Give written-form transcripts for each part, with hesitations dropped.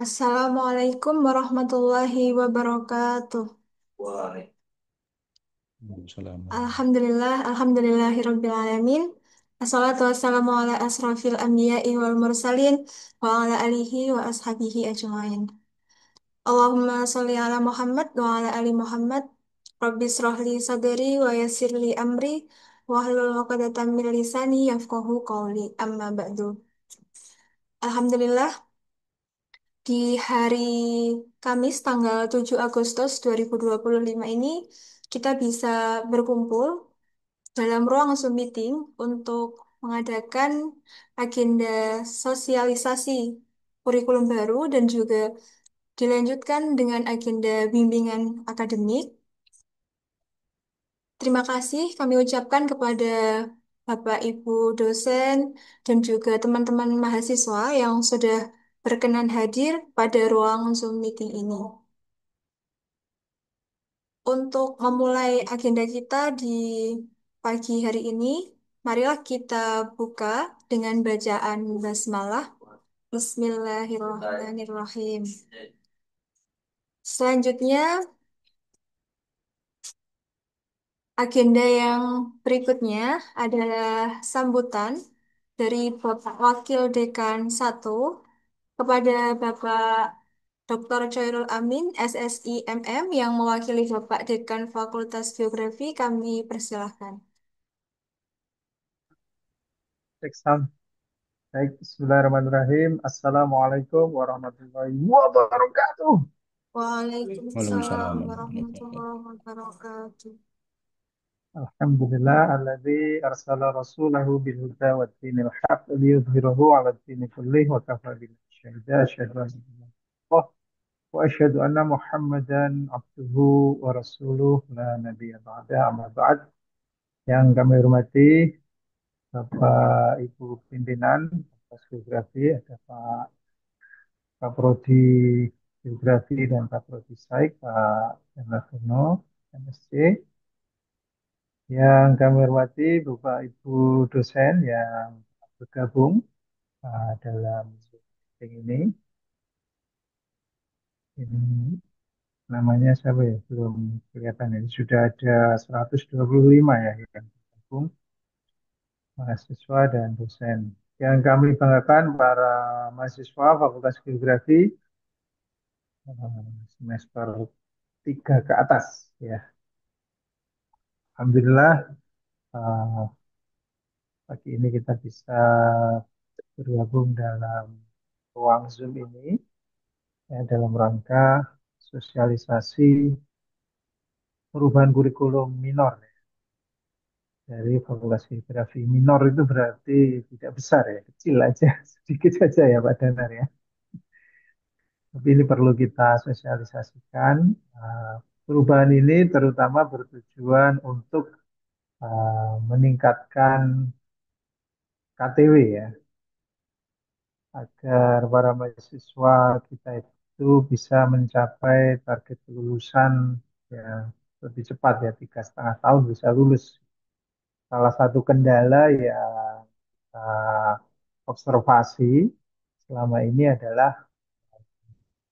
Assalamualaikum warahmatullahi wabarakatuh. Waalaikumsalam. Alhamdulillahirabbil alamin. Assalatu wassalamu ala asrafil anbiya'i wal mursalin wa ala alihi wa ashabihi ajmain. Allahumma sholli ala Muhammad wa ala ali Muhammad. Rabbi shrah li sadri wa yassir li amri wa hlul 'uqdatam min lisani yafqahu qawli. Amma ba'du. Alhamdulillah, di hari Kamis tanggal 7 Agustus 2025 ini kita bisa berkumpul dalam ruang Zoom meeting untuk mengadakan agenda sosialisasi kurikulum baru dan juga dilanjutkan dengan agenda bimbingan akademik. Terima kasih kami ucapkan kepada Bapak Ibu dosen dan juga teman-teman mahasiswa yang sudah berkenan hadir pada ruang Zoom meeting ini. Untuk memulai agenda kita di pagi hari ini, marilah kita buka dengan bacaan basmalah. Bismillahirrahmanirrahim. Selanjutnya, agenda yang berikutnya adalah sambutan dari Bapak Wakil Dekan 1 kepada Bapak Dr. Chairul Amin, SSI MM, yang mewakili Bapak Dekan Fakultas Geografi. Kami persilahkan. Cek sound. Baik, Bismillahirrahmanirrahim. Assalamualaikum warahmatullahi wabarakatuh. Waalaikumsalam Waalaikumsalam warahmatullahi wabarakatuh. warahmatullahi wabarakatuh. Alhamdulillah alladzi arsala rasulahu bil huda wa dinil haq liyudhhirahu 'ala dini kullih wa kafa billahi syahida asyhadu an la ilaha illallah wa asyhadu anna Muhammadan abduhu wa rasuluh la nabiyya ba'da amma ba'd. Yang kami hormati Bapak Ibu pimpinan Fakultas Geografi, ada Pak Kaprodi Geografi dan Kaprodi Saik, Pak Yanardono, MSc. Yang kami hormati Bapak Ibu dosen yang bergabung dalam meeting ini. Ini namanya siapa ya? Belum kelihatan ini. Sudah ada 125 ya yang bergabung, mahasiswa dan dosen. Yang kami banggakan para mahasiswa Fakultas Geografi semester 3 ke atas ya. Alhamdulillah eh, pagi ini kita bisa bergabung dalam ruang Zoom ini ya, dalam rangka sosialisasi perubahan kurikulum minor ya, dari Fakultas Geografi. Minor itu berarti tidak besar ya, kecil aja, sedikit saja ya Pak Danar ya. Tapi ini perlu kita sosialisasikan. Eh, Perubahan ini terutama bertujuan untuk meningkatkan KTW ya, agar para mahasiswa kita itu bisa mencapai target kelulusan ya lebih cepat ya 3,5 tahun bisa lulus. Salah satu kendala yang observasi selama ini adalah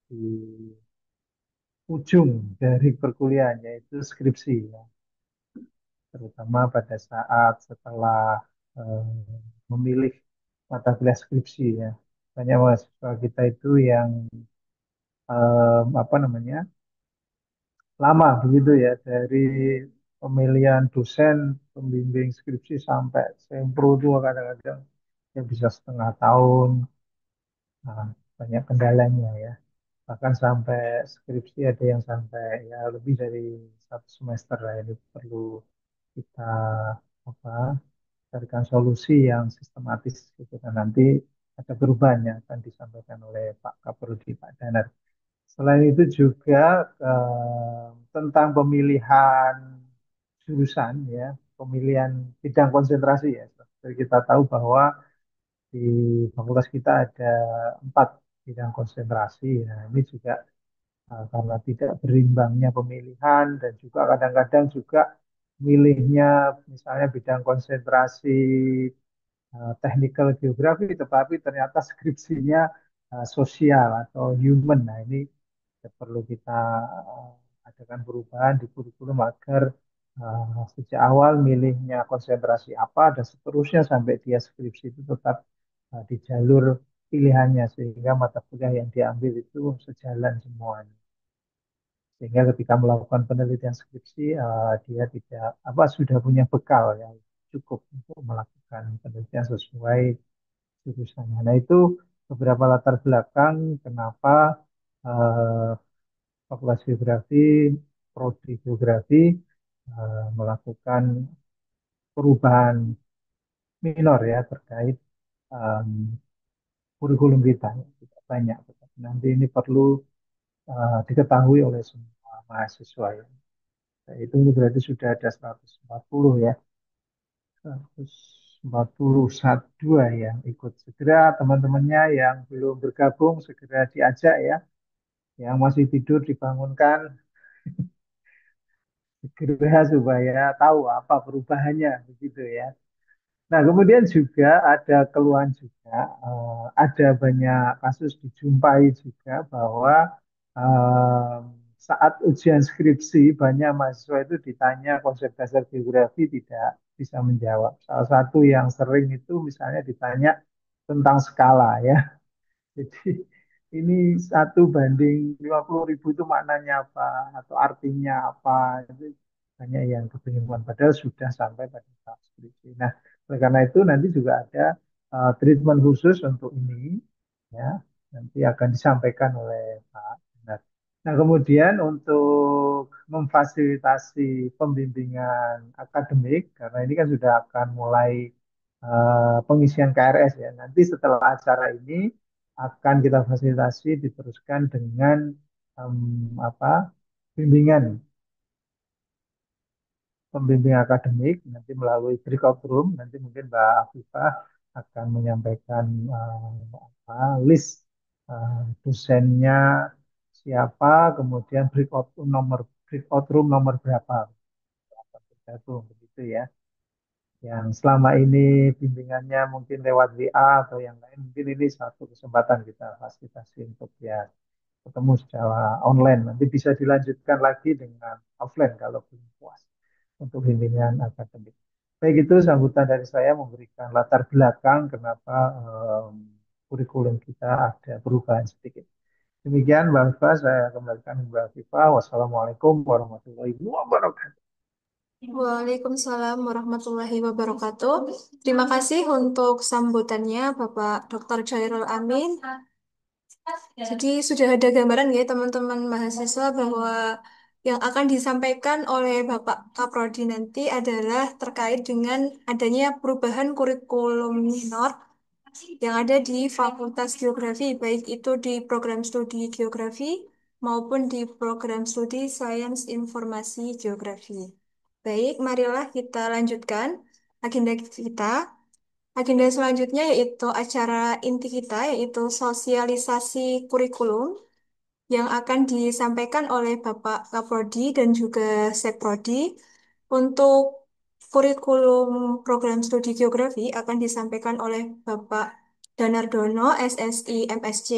di ujung dari perkuliahan yaitu skripsi ya. Terutama pada saat setelah eh, memilih mata kuliah skripsi ya. Banyak mahasiswa kita itu yang apa namanya lama begitu ya dari pemilihan dosen pembimbing skripsi sampai sempro itu kadang-kadang ya bisa 1,5 tahun. Nah, banyak kendalanya ya. Bahkan sampai skripsi ada yang sampai ya lebih dari 1 semester lah. Ini perlu kita apa carikan solusi yang sistematis gitu kan. Nanti ada perubahan yang akan disampaikan oleh Pak Kaprodi Pak Danar. Selain itu juga tentang pemilihan jurusan ya, pemilihan bidang konsentrasi ya. Jadi kita tahu bahwa di fakultas kita ada 4 bidang konsentrasi. Nah, ini juga karena tidak berimbangnya pemilihan dan juga kadang-kadang juga milihnya misalnya bidang konsentrasi technical geografi, tetapi ternyata skripsinya sosial atau human. Nah, ini perlu kita adakan perubahan di kurikulum agar sejak awal milihnya konsentrasi apa dan seterusnya sampai dia skripsi itu tetap di jalur pilihannya sehingga mata kuliah yang diambil itu sejalan semuanya. Sehingga ketika melakukan penelitian skripsi dia tidak apa sudah punya bekal yang cukup untuk melakukan penelitian sesuai jurusannya. Nah, itu beberapa latar belakang kenapa eh, Fakultas Geografi, Prodi Geografi melakukan perubahan minor ya terkait em, kurikulum kita. Tidak banyak, tetapi nanti ini perlu diketahui oleh semua mahasiswa ya. Itu berarti sudah ada 140 ya, 141 yang ikut. Segera teman-temannya yang belum bergabung segera diajak ya. Yang masih tidur dibangunkan segera supaya tahu apa perubahannya begitu ya. Nah, kemudian juga ada keluhan juga, ada banyak kasus dijumpai juga bahwa eh, saat ujian skripsi banyak mahasiswa itu ditanya konsep dasar geografi tidak bisa menjawab. Salah satu yang sering itu misalnya ditanya tentang skala ya. Jadi ini 1 banding 50.000 itu maknanya apa atau artinya apa itu banyak yang kebingungan padahal sudah sampai pada tahap skripsi. Nah, oleh karena itu nanti juga ada treatment khusus untuk ini ya nanti akan disampaikan oleh Pak Benar. Nah, kemudian untuk memfasilitasi pembimbingan akademik karena ini kan sudah akan mulai pengisian KRS ya. Nanti setelah acara ini akan kita fasilitasi diteruskan dengan apa bimbingan pembimbing akademik nanti melalui breakout room nanti mungkin Mbak Afifah akan menyampaikan apa, list dosennya siapa kemudian breakout room nomor berapa bergabung begitu ya yang selama ini bimbingannya mungkin lewat WA atau yang lain mungkin ini satu kesempatan kita fasilitasi untuk ya ketemu secara online nanti bisa dilanjutkan lagi dengan offline kalau belum puas untuk bimbingan akademik. Baik itu sambutan dari saya memberikan latar belakang kenapa kurikulum kita ada perubahan sedikit. Demikian Mbak Fifah, saya kembalikan ke Mbak Fifah. Wassalamualaikum warahmatullahi wabarakatuh. Waalaikumsalam warahmatullahi wabarakatuh. Terima kasih untuk sambutannya Bapak Dr. Chairul Amin. Jadi sudah ada gambaran ya teman-teman mahasiswa bahwa yang akan disampaikan oleh Bapak Kaprodi nanti adalah terkait dengan adanya perubahan kurikulum minor yang ada di Fakultas Geografi, baik itu di program studi geografi maupun di program studi Sains Informasi Geografi. Baik, marilah kita lanjutkan agenda kita. Agenda selanjutnya yaitu acara inti kita, yaitu sosialisasi kurikulum yang akan disampaikan oleh Bapak Kaprodi dan juga Sekprodi. Untuk kurikulum program studi geografi akan disampaikan oleh Bapak Danardono, SSI, MSc.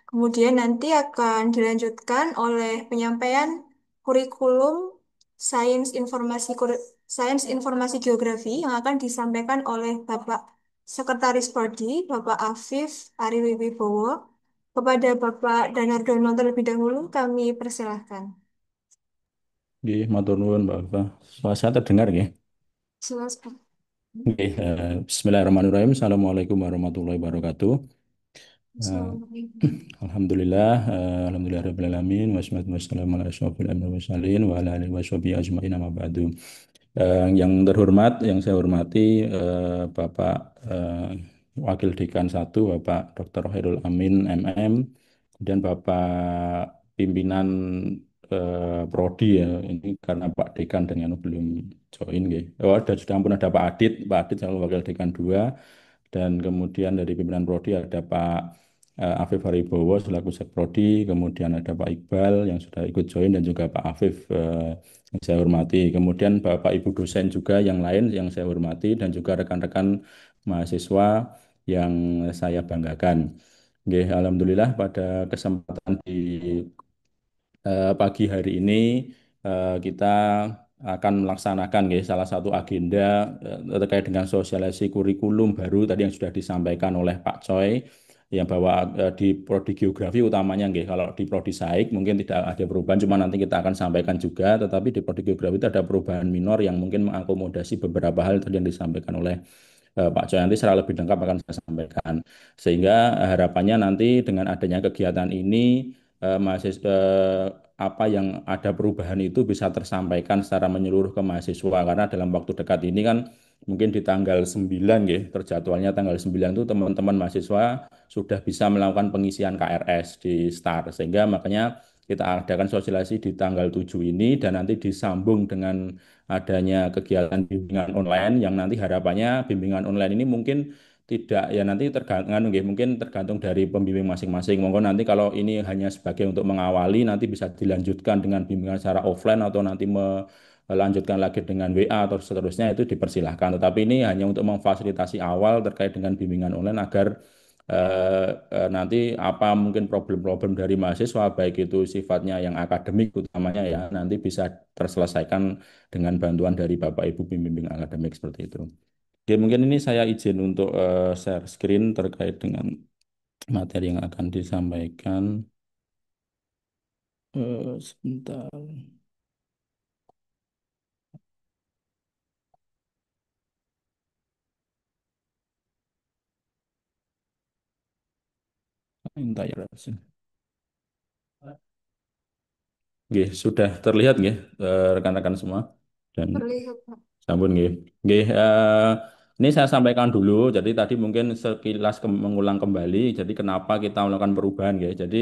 Kemudian nanti akan dilanjutkan oleh penyampaian kurikulum Sains Informasi Sains Informasi Geografi yang akan disampaikan oleh Bapak Sekretaris Prodi, Bapak Afif Ari Wibowo. Kepada Bapak Danardono terlebih dahulu, kami persilahkan. Nggih, matur nuwun Mbak Eva. Suara saya terdengar nggih. Silakan. Nggih, Bismillahirrahmanirrahim. Assalamualaikum warahmatullahi wabarakatuh. Eh, Assalamualaikum. Alhamdulillah, alhamdulillah rabbil alamin wassalatu wassalamu ala asyrofil anbiya'i wal mursalin wa ala alihi washabihi ajmain amma ba'du. Yang terhormat, yang saya hormati Bapak Wakil Dekan 1 Bapak Dr. Khairul Amin MM dan Bapak pimpinan Prodi ya. Ini karena Pak Dekan dan yang belum join gitu. Oh, ada sudah ampun ada Pak Adit selalu Wakil Dekan 2 dan kemudian dari pimpinan Prodi ada Pak Afif Haribowo selaku Sekprodi, kemudian ada Pak Iqbal yang sudah ikut join dan juga Pak Afif yang saya hormati. Kemudian Bapak Ibu dosen juga yang lain yang saya hormati dan juga rekan-rekan mahasiswa yang saya banggakan. Nggih, alhamdulillah pada kesempatan di pagi hari ini kita akan melaksanakan nggih, salah satu agenda terkait dengan sosialisasi kurikulum baru tadi yang sudah disampaikan oleh Pak Choi yang bahwa di prodi geografi utamanya nggih, kalau di prodi saik mungkin tidak ada perubahan, cuma nanti kita akan sampaikan juga, tetapi di prodi geografi itu ada perubahan minor yang mungkin mengakomodasi beberapa hal tadi yang disampaikan oleh Pak Choi. Nanti secara lebih lengkap akan saya sampaikan. Sehingga harapannya nanti dengan adanya kegiatan ini mahasiswa apa yang ada perubahan itu bisa tersampaikan secara menyeluruh ke mahasiswa karena dalam waktu dekat ini kan mungkin di tanggal 9 ya, terjadwalnya tanggal 9 itu teman-teman mahasiswa sudah bisa melakukan pengisian KRS di STAR sehingga makanya kita adakan sosialisasi di tanggal 7 ini dan nanti disambung dengan adanya kegiatan bimbingan online yang nanti harapannya bimbingan online ini mungkin tidak ya nanti tergantung mungkin tergantung dari pembimbing masing-masing. Monggo nanti kalau ini hanya sebagai untuk mengawali nanti bisa dilanjutkan dengan bimbingan secara offline atau nanti melanjutkan lagi dengan WA atau seterusnya itu dipersilahkan. Tetapi ini hanya untuk memfasilitasi awal terkait dengan bimbingan online agar nanti apa mungkin problem-problem dari mahasiswa baik itu sifatnya yang akademik utamanya ya nanti bisa terselesaikan dengan bantuan dari Bapak Ibu pembimbing akademik seperti itu. Oke, mungkin ini saya izin untuk share screen terkait dengan materi yang akan disampaikan. Sebentar, entire sih. Oke, sudah terlihat nggih, rekan-rekan semua dan Terlihat, Pak. sampun nggih. Nggih, ini saya sampaikan dulu. Jadi tadi mungkin sekilas mengulang kembali. Jadi kenapa kita melakukan perubahan nggih. Jadi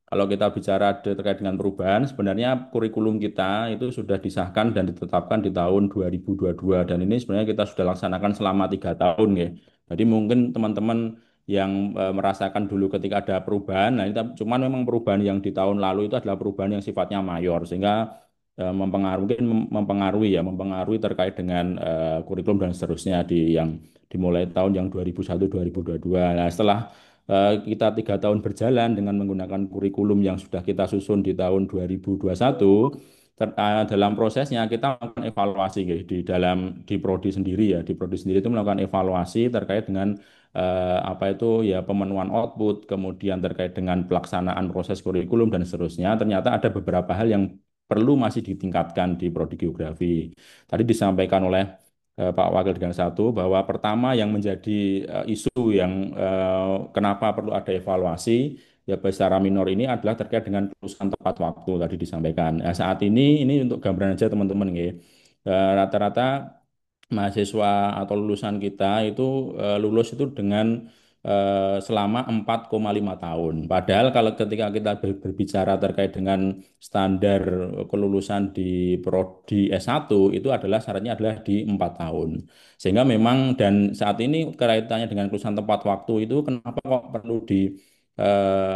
kalau kita bicara terkait dengan perubahan, sebenarnya kurikulum kita itu sudah disahkan dan ditetapkan di tahun 2022 dan ini sebenarnya kita sudah laksanakan selama 3 tahun nggih. Jadi mungkin teman-teman yang merasakan dulu ketika ada perubahan, nah ini cuman memang perubahan yang di tahun lalu itu adalah perubahan yang sifatnya mayor sehingga mempengaruhi mungkin mempengaruhi ya mempengaruhi terkait dengan kurikulum dan seterusnya di yang dimulai tahun yang 2001 2022. Nah, setelah kita 3 tahun berjalan dengan menggunakan kurikulum yang sudah kita susun di tahun 2021 dalam prosesnya kita melakukan evaluasi gitu, di dalam di prodi sendiri ya di prodi sendiri itu melakukan evaluasi terkait dengan apa itu ya pemenuhan output kemudian terkait dengan pelaksanaan proses kurikulum dan seterusnya ternyata ada beberapa hal yang perlu masih ditingkatkan di prodi geografi. Tadi disampaikan oleh Pak Wakil dengan satu bahwa pertama yang menjadi isu yang kenapa perlu ada evaluasi ya secara minor ini adalah terkait dengan kelulusan tepat waktu tadi disampaikan. Nah, saat ini untuk gambaran aja teman-teman ya. Rata-rata mahasiswa atau lulusan kita itu lulus itu dengan selama 4,5 tahun. Padahal kalau ketika kita berbicara terkait dengan standar kelulusan di prodi S1 itu adalah syaratnya adalah di 4 tahun. Sehingga memang dan saat ini kaitannya dengan kelulusan tepat waktu itu kenapa kok perlu di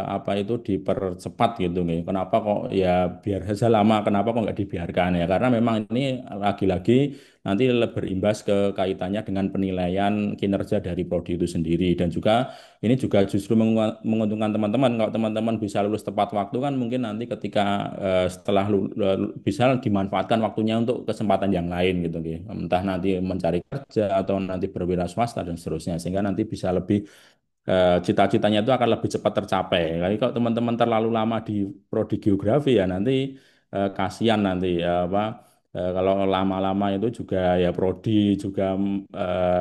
apa itu dipercepat gitu nih. Kenapa kok ya biar saja lama, kenapa kok nggak dibiarkan ya? Karena memang ini lagi-lagi nanti berimbas ke kaitannya dengan penilaian kinerja dari prodi itu sendiri dan juga ini juga justru menguntungkan teman-teman kalau teman-teman bisa lulus tepat waktu kan mungkin nanti ketika setelah bisa dimanfaatkan waktunya untuk kesempatan yang lain gitu gitu. Entah nanti mencari kerja atau nanti berwira swasta dan seterusnya sehingga nanti bisa lebih cita-citanya itu akan lebih cepat tercapai. Jadi kalau teman-teman terlalu lama di prodi geografi ya nanti kasihan nanti ya apa kalau lama-lama itu juga ya prodi juga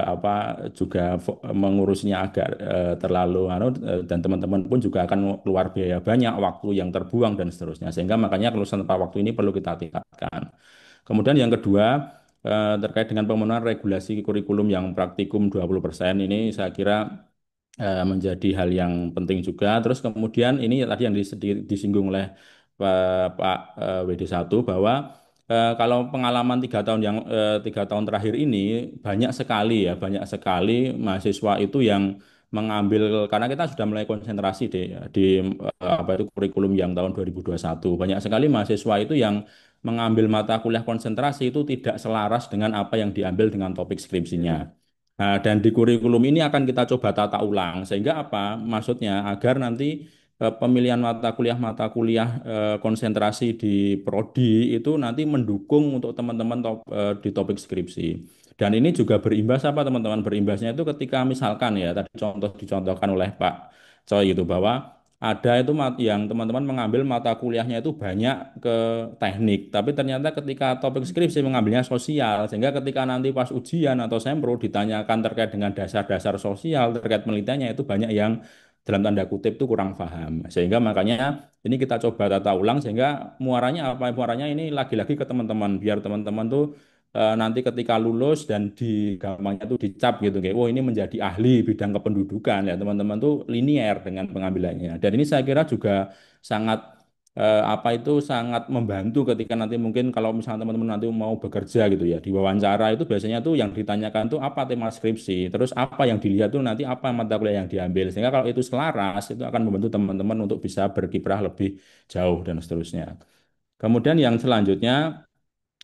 apa juga mengurusnya agak terlalu dan teman-teman pun juga akan keluar biaya banyak, waktu yang terbuang dan seterusnya. Sehingga makanya kelulusan tepat waktu ini perlu kita tingkatkan. Kemudian yang kedua terkait dengan pemenuhan regulasi kurikulum yang praktikum 20% ini saya kira menjadi hal yang penting juga. Terus kemudian ini tadi yang disinggung oleh Pak WD1 bahwa kalau pengalaman 3 tahun 3 tahun terakhir ini banyak sekali mahasiswa itu yang mengambil karena kita sudah mulai konsentrasi di apa itu kurikulum yang tahun 2021. Banyak sekali mahasiswa itu yang mengambil mata kuliah konsentrasi itu tidak selaras dengan apa yang diambil dengan topik skripsinya. Nah, dan di kurikulum ini akan kita coba tata ulang sehingga apa? Maksudnya agar nanti pemilihan mata kuliah konsentrasi di prodi itu nanti mendukung untuk teman-teman di topik skripsi. Dan ini juga berimbas apa teman-teman? Berimbasnya itu ketika misalkan ya tadi contoh dicontohkan oleh Pak Coy itu bahwa ada itu yang teman-teman mengambil mata kuliahnya itu banyak ke teknik, tapi ternyata ketika topik skripsi mengambilnya sosial, sehingga ketika nanti pas ujian atau sempro ditanyakan terkait dengan dasar-dasar sosial terkait penelitiannya itu banyak yang dalam tanda kutip itu kurang paham. Sehingga makanya ini kita coba tata ulang sehingga muaranya apa? Muaranya ini lagi-lagi ke teman-teman biar teman-teman tuh nanti ketika lulus dan di gampangnya tuh dicap gitu kayak, oh ini menjadi ahli bidang kependudukan ya teman-teman tuh linier dengan pengambilannya. Dan ini saya kira juga sangat apa itu sangat membantu ketika nanti mungkin kalau misalnya teman-teman nanti mau bekerja gitu ya di wawancara itu biasanya tuh yang ditanyakan tuh apa tema skripsi terus apa yang dilihat tuh nanti apa mata kuliah yang diambil sehingga kalau itu selaras itu akan membantu teman-teman untuk bisa berkiprah lebih jauh dan seterusnya. Kemudian yang selanjutnya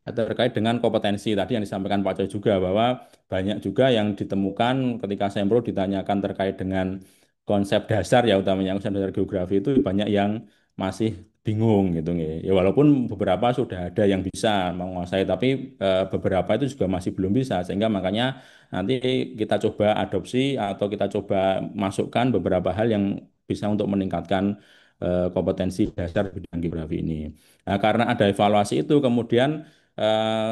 terkait dengan kompetensi tadi yang disampaikan Pak Coy juga bahwa banyak juga yang ditemukan ketika Sempro ditanyakan terkait dengan konsep dasar ya utamanya konsep dasar geografi itu banyak yang masih bingung gitu nggih. Ya walaupun beberapa sudah ada yang bisa menguasai tapi beberapa itu juga masih belum bisa sehingga makanya nanti kita coba adopsi atau kita coba masukkan beberapa hal yang bisa untuk meningkatkan kompetensi dasar bidang geografi ini. Nah, karena ada evaluasi itu kemudian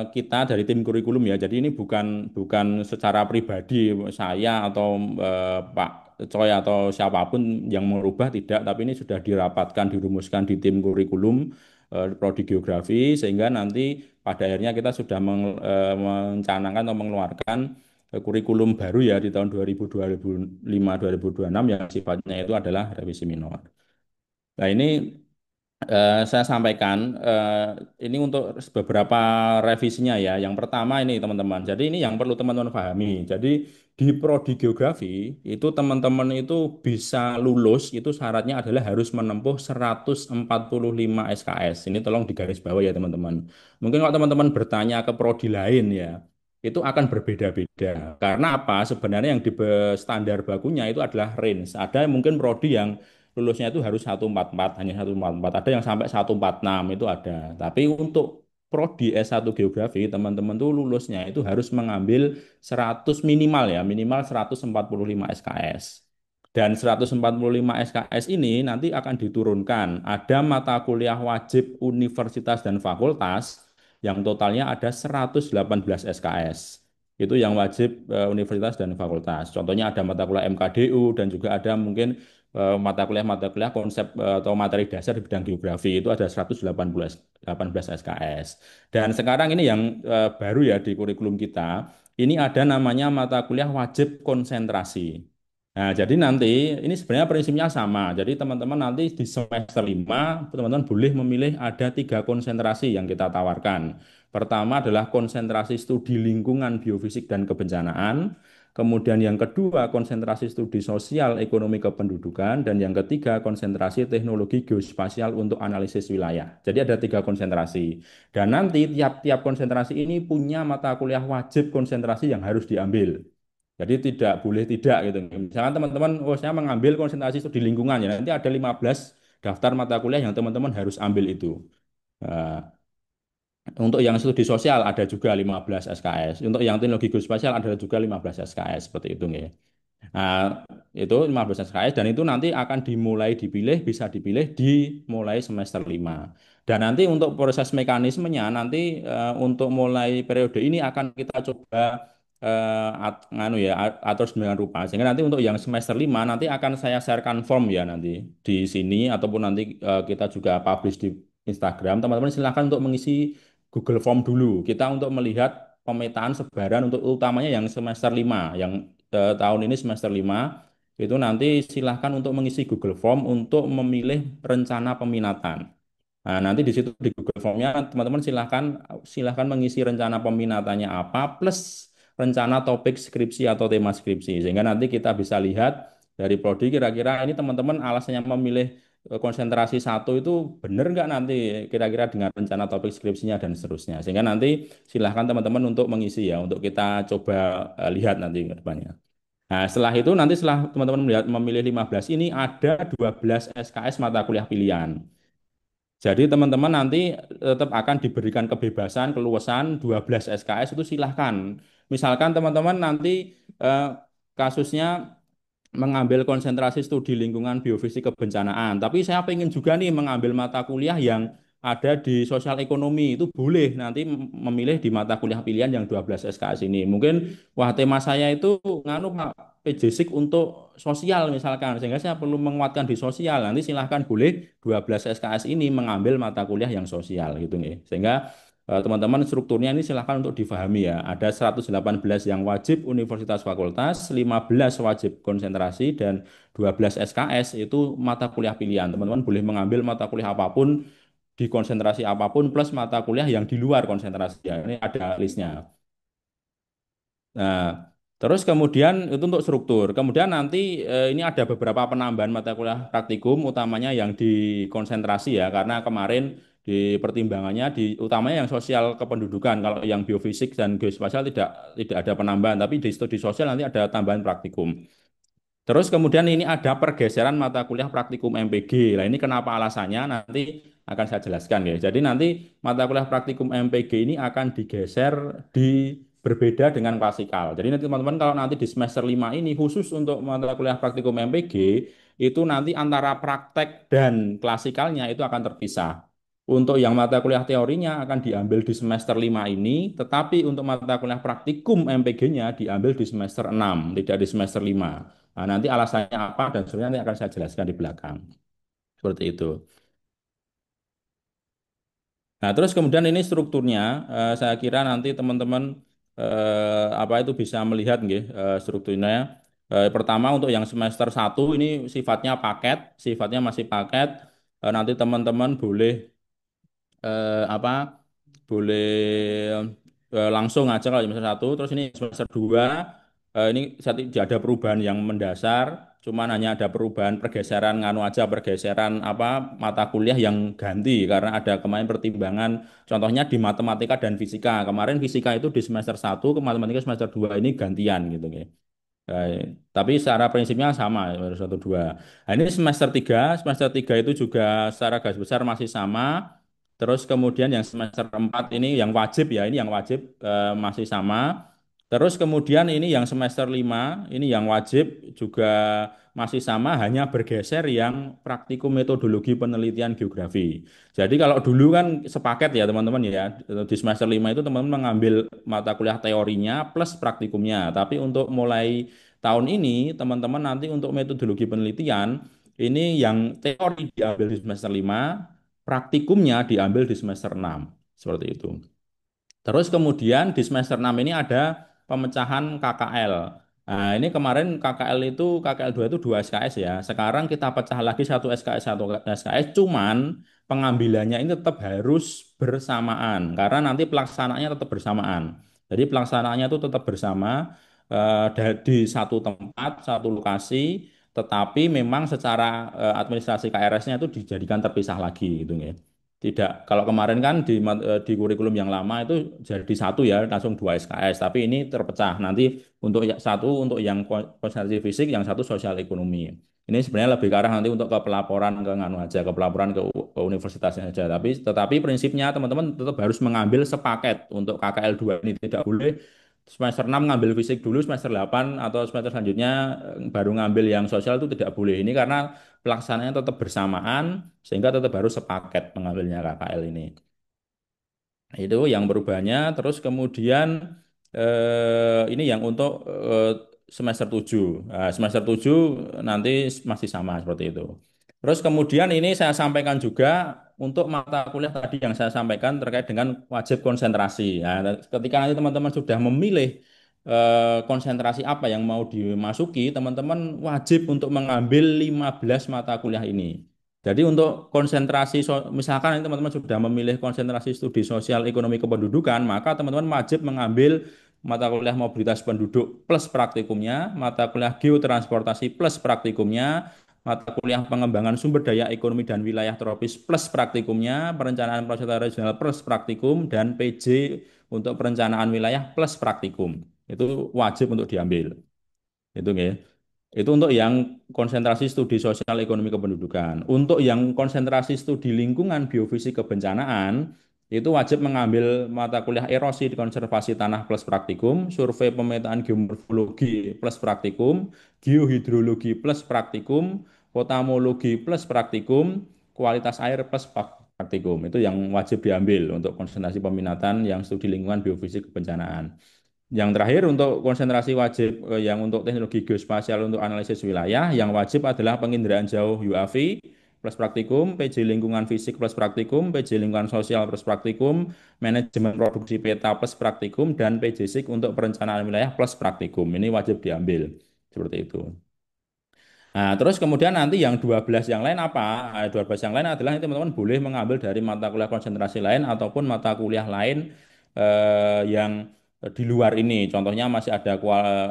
kita dari tim kurikulum ya. Jadi ini bukan bukan secara pribadi saya atau Pak Coy atau siapapun yang merubah tidak, tapi ini sudah dirapatkan, dirumuskan di tim kurikulum prodi geografi sehingga nanti pada akhirnya kita sudah mencanangkan atau mengeluarkan kurikulum baru ya di tahun 2025-2026 yang sifatnya itu adalah revisi minor. Nah, ini saya sampaikan ini untuk beberapa revisinya ya. Yang pertama ini teman-teman. Jadi ini yang perlu teman-teman pahami. Jadi di prodi geografi itu teman-teman itu bisa lulus itu syaratnya adalah harus menempuh 145 SKS. Ini tolong digaris bawah ya teman-teman. Mungkin kalau teman-teman bertanya ke prodi lain ya, itu akan berbeda-beda. Karena apa? Sebenarnya yang di standar bakunya itu adalah range. Ada mungkin prodi yang lulusnya itu harus 144 hanya 144 ada yang sampai 146 itu ada tapi untuk prodi S1 geografi teman-teman tuh lulusnya itu harus mengambil 100 minimal ya minimal 145 SKS dan 145 SKS ini nanti akan diturunkan ada mata kuliah wajib universitas dan fakultas yang totalnya ada 118 SKS itu yang wajib universitas dan fakultas contohnya ada mata kuliah MKDU dan juga ada mungkin mata kuliah konsep atau materi dasar di bidang geografi itu ada 118 SKS. Dan sekarang ini yang baru ya di kurikulum kita, ini ada namanya mata kuliah wajib konsentrasi. Nah, jadi nanti ini sebenarnya prinsipnya sama. Jadi teman-teman nanti di semester 5 teman-teman boleh memilih ada 3 konsentrasi yang kita tawarkan. Pertama adalah konsentrasi studi lingkungan biofisik dan kebencanaan. Kemudian yang kedua, konsentrasi studi sosial ekonomi kependudukan. Dan yang ketiga, konsentrasi teknologi geospasial untuk analisis wilayah. Jadi ada 3 konsentrasi. Dan nanti tiap-tiap konsentrasi ini punya mata kuliah wajib konsentrasi yang harus diambil. Jadi tidak boleh tidak gitu. Misalkan teman-teman, oh saya mengambil konsentrasi studi lingkungan ya. Nanti ada 15 daftar mata kuliah yang teman-teman harus ambil itu. Nah, untuk yang studi sosial ada juga 15 SKS. Untuk yang teknologi geospasial ada juga 15 SKS seperti itu nggih. Nah, itu 15 SKS dan itu nanti akan dimulai dipilih, bisa dipilih di mulai semester 5. Dan nanti untuk proses mekanismenya nanti untuk mulai periode ini akan kita coba nganu ya atur sedemikian rupa. Sehingga nanti untuk yang semester 5 nanti akan saya sharekan form ya nanti di sini ataupun nanti kita juga publish di Instagram. Teman-teman silahkan untuk mengisi Google Form dulu. Kita untuk melihat pemetaan sebaran untuk utamanya yang semester 5 yang tahun ini semester 5 itu nanti silahkan untuk mengisi Google Form untuk memilih rencana peminatan. Nah, nanti di situ di Google Form-nya teman-teman silahkan silahkan mengisi rencana peminatannya apa plus rencana topik skripsi atau tema skripsi sehingga nanti kita bisa lihat dari prodi kira-kira ini teman-teman alasannya memilih konsentrasi satu itu benar nggak nanti kira-kira dengan rencana topik skripsinya dan seterusnya. Sehingga nanti silahkan teman-teman untuk mengisi ya, untuk kita coba lihat nanti ke depannya. Nah, setelah itu nanti setelah teman-teman melihat memilih 15 ini ada 12 SKS mata kuliah pilihan. Jadi teman-teman nanti tetap akan diberikan kebebasan, keluasan 12 SKS itu silahkan. Misalkan teman-teman nanti eh, kasusnya mengambil konsentrasi studi lingkungan biofisik kebencanaan. Tapi saya pengen juga nih mengambil mata kuliah yang ada di sosial ekonomi. Itu boleh nanti memilih di mata kuliah pilihan yang 12 SKS ini. Mungkin, wah tema saya itu nganu Pak, PJSIK untuk sosial misalkan. Sehingga saya perlu menguatkan di sosial. Nanti silahkan boleh 12 SKS ini mengambil mata kuliah yang sosial gitu nih. Sehingga teman-teman strukturnya ini silahkan untuk difahami ya. Ada 118 yang wajib universitas fakultas, 15 wajib konsentrasi, dan 12 SKS itu mata kuliah pilihan. Teman-teman boleh mengambil mata kuliah apapun di konsentrasi apapun plus mata kuliah yang di luar konsentrasi. Ya, ini ada listnya. Nah, terus kemudian itu untuk struktur. Kemudian nanti ini ada beberapa penambahan mata kuliah praktikum, utamanya yang di konsentrasi ya, karena kemarin di pertimbangannya di utamanya yang sosial kependudukan. Kalau yang biofisik dan geospasial tidak ada penambahan, tapi di studi sosial nanti ada tambahan praktikum. Terus kemudian ini ada pergeseran mata kuliah praktikum MPG. Nah ini kenapa alasannya nanti akan saya jelaskan ya. Jadi nanti mata kuliah praktikum MPG ini akan digeser di berbeda dengan klasikal. Jadi nanti teman-teman kalau nanti di semester 5 ini khusus untuk mata kuliah praktikum MPG itu nanti antara praktek dan klasikalnya itu akan terpisah. Untuk yang mata kuliah teorinya akan diambil di semester 5 ini, tetapi untuk mata kuliah praktikum MPG-nya diambil di semester 6, tidak di semester 5. Nah, nanti alasannya apa dan sebenarnya nanti akan saya jelaskan di belakang. Seperti itu. Nah, terus kemudian ini strukturnya, saya kira nanti teman-teman apa itu bisa melihat nggih, strukturnya. Pertama untuk yang semester 1 ini sifatnya masih paket. Nanti teman-teman boleh apa boleh langsung aja kalau semester satu. Terus ini semester 2 ini tidak ada perubahan yang mendasar, cuman hanya ada perubahan pergeseran nganu aja, pergeseran apa mata kuliah yang ganti karena ada kemarin pertimbangan, contohnya di matematika dan fisika. Kemarin fisika itu di semester satu, ke matematika semester 2 ini gantian gitu. Tapi secara prinsipnya sama, semester 1, 2. Nah, ini semester 3 itu juga secara garis besar masih sama. Terus kemudian yang semester 4 ini yang wajib ya, ini yang wajib masih sama. Terus kemudian ini yang semester 5 ini yang wajib juga masih sama, hanya bergeser yang praktikum metodologi penelitian geografi. Jadi kalau dulu kan sepaket ya teman-teman ya, di semester 5 itu teman-teman mengambil mata kuliah teorinya plus praktikumnya. Tapi untuk mulai tahun ini teman-teman nanti untuk metodologi penelitian ini yang teori diambil di semester 5, praktikumnya diambil di semester 6. Seperti itu. Terus kemudian di semester 6 ini ada pemecahan KKL. Nah, ini kemarin KKL 2 itu 2 SKS ya. Sekarang kita pecah lagi satu SKS, cuman pengambilannya ini tetap harus bersamaan karena nanti pelaksanaannya tetap bersamaan. Jadi pelaksanaannya itu tetap bersama di satu tempat, satu lokasi, tetapi memang secara administrasi KRS-nya itu dijadikan terpisah lagi gitu ya. Tidak, kalau kemarin kan di kurikulum yang lama itu jadi satu ya, langsung 2 SKS, tapi ini terpecah. Nanti untuk satu untuk yang konsentrasi fisik, yang satu sosial ekonomi. Ini sebenarnya lebih ke arah nanti untuk ke pelaporan ke nganu aja, ke pelaporan ke universitasnya saja. Tetapi prinsipnya teman-teman tetap harus mengambil sepaket untuk KKL 2 ini, tidak boleh semester 6 ngambil fisik dulu, semester 8 atau semester selanjutnya baru ngambil yang sosial, itu tidak boleh. Ini karena pelaksanaannya tetap bersamaan sehingga tetap harus sepaket mengambilnya KKL ini. Itu yang perubahannya. Terus kemudian ini yang untuk semester 7. Nah, semester 7 nanti masih sama seperti itu. Terus kemudian ini saya sampaikan juga untuk mata kuliah tadi yang saya sampaikan terkait dengan wajib konsentrasi. Nah, ketika nanti teman-teman sudah memilih konsentrasi apa yang mau dimasuki, teman-teman wajib untuk mengambil 15 mata kuliah ini. Jadi untuk konsentrasi, misalkan ini teman-teman sudah memilih konsentrasi studi sosial ekonomi kependudukan, maka teman-teman wajib mengambil mata kuliah mobilitas penduduk plus praktikumnya, mata kuliah geotransportasi plus praktikumnya, mata kuliah pengembangan sumber daya ekonomi dan wilayah tropis plus praktikumnya, perencanaan prasarana regional plus praktikum, dan PJ untuk perencanaan wilayah plus praktikum. Itu wajib untuk diambil. Itu nggih. Itu untuk yang konsentrasi studi sosial ekonomi kependudukan. Untuk yang konsentrasi studi lingkungan biofisik kebencanaan, itu wajib mengambil mata kuliah erosi di konservasi tanah plus praktikum, survei pemetaan geomorfologi plus praktikum, geohidrologi plus praktikum, potamologi plus praktikum, kualitas air plus praktikum. Itu yang wajib diambil untuk konsentrasi peminatan yang studi lingkungan biofisik kebencanaan. Yang terakhir untuk konsentrasi wajib yang untuk teknologi geospasial untuk analisis wilayah, yang wajib adalah penginderaan jauh UAV plus praktikum, PJ lingkungan fisik plus praktikum, PJ lingkungan sosial plus praktikum, manajemen produksi peta plus praktikum, dan PJ SIK untuk perencanaan wilayah plus praktikum. Ini wajib diambil seperti itu. Nah, terus kemudian nanti yang 12 yang lain apa? 12 yang lain adalah teman-teman boleh mengambil dari mata kuliah konsentrasi lain ataupun mata kuliah lain yang di luar ini. Contohnya masih ada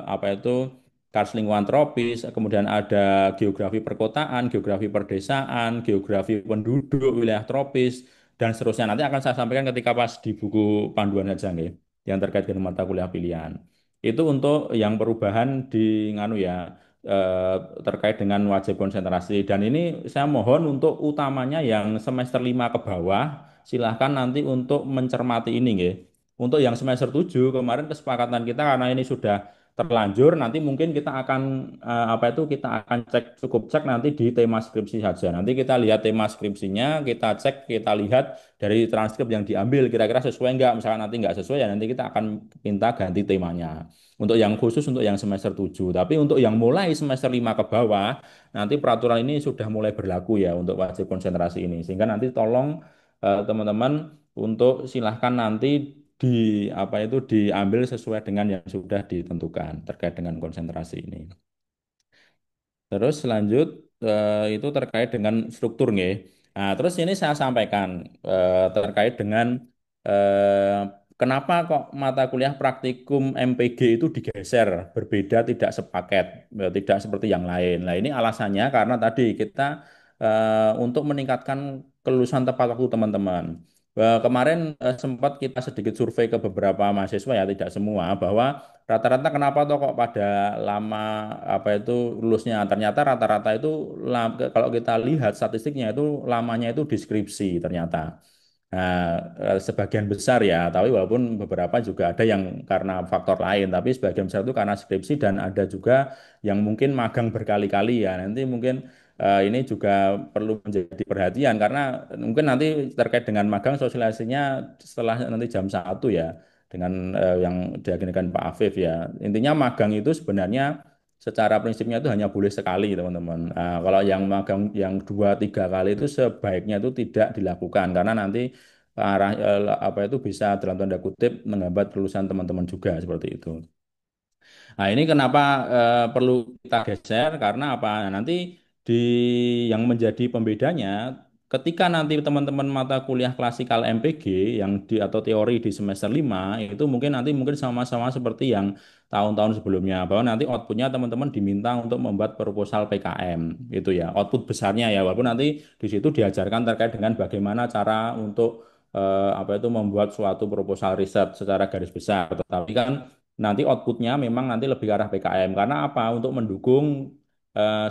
apa itu Kars lingkungan tropis, kemudian ada geografi perkotaan, geografi perdesaan, geografi penduduk wilayah tropis, dan seterusnya. Nanti akan saya sampaikan ketika pas di buku panduan saja nih, yang terkait dengan mata kuliah pilihan. Itu untuk yang perubahan di nganu ya eh, terkait dengan wajib konsentrasi. Dan ini saya mohon untuk utamanya yang semester 5 ke bawah, silahkan nanti untuk mencermati ini nggih. Untuk yang semester 7 kemarin kesepakatan kita karena ini sudah terlanjur, nanti mungkin kita akan apa itu kita akan cek cukup cek nanti di tema skripsi saja. Nanti kita lihat tema skripsinya, kita cek, kita lihat dari transkrip yang diambil kira-kira sesuai nggak. Misalkan nanti nggak sesuai ya nanti kita akan minta ganti temanya. Untuk yang khusus untuk yang semester 7. Tapi untuk yang mulai semester 5 ke bawah, nanti peraturan ini sudah mulai berlaku ya untuk wajib konsentrasi ini. Sehingga nanti tolong teman-teman untuk silahkan nanti di apa itu diambil sesuai dengan yang sudah ditentukan terkait dengan konsentrasi ini. Terus lanjut itu terkait dengan struktur nggih. Nah, terus ini saya sampaikan terkait dengan eh, kenapa kok mata kuliah praktikum MPG itu digeser, berbeda tidak sepaket, tidak seperti yang lain. Nah, ini alasannya karena tadi kita untuk meningkatkan kelulusan tepat waktu teman-teman. Kemarin sempat kita sedikit survei ke beberapa mahasiswa ya, tidak semua, bahwa rata-rata kenapa toh kok pada lama apa itu lulusnya? Ternyata rata-rata itu kalau kita lihat statistiknya itu lamanya itu deskripsi ternyata. Nah, sebagian besar ya, tapi walaupun beberapa juga ada yang karena faktor lain, tapi sebagian besar itu karena skripsi dan ada juga yang mungkin magang berkali-kali ya. Nanti mungkin ini juga perlu menjadi perhatian karena mungkin nanti terkait dengan magang sosialisasinya setelah nanti jam 1 ya dengan yang diagendakan Pak Afif ya. Intinya magang itu sebenarnya secara prinsipnya itu hanya boleh sekali teman-teman. Nah, kalau yang magang yang 2 3 kali itu sebaiknya itu tidak dilakukan karena nanti arah apa itu bisa dalam tanda kutip menghambat kelulusan teman-teman juga seperti itu. Nah, ini kenapa perlu kita geser karena apa? Nah, nanti di yang menjadi pembedanya ketika nanti teman-teman mata kuliah klasikal MPG yang di atau teori di semester 5 itu mungkin sama-sama seperti yang tahun-tahun sebelumnya bahwa nanti outputnya teman-teman diminta untuk membuat proposal PKM gitu ya. Output besarnya ya walaupun nanti di situ diajarkan terkait dengan bagaimana cara untuk apa itu membuat suatu proposal riset secara garis besar. Tetapi kan nanti outputnya memang nanti lebih ke arah PKM karena apa untuk mendukung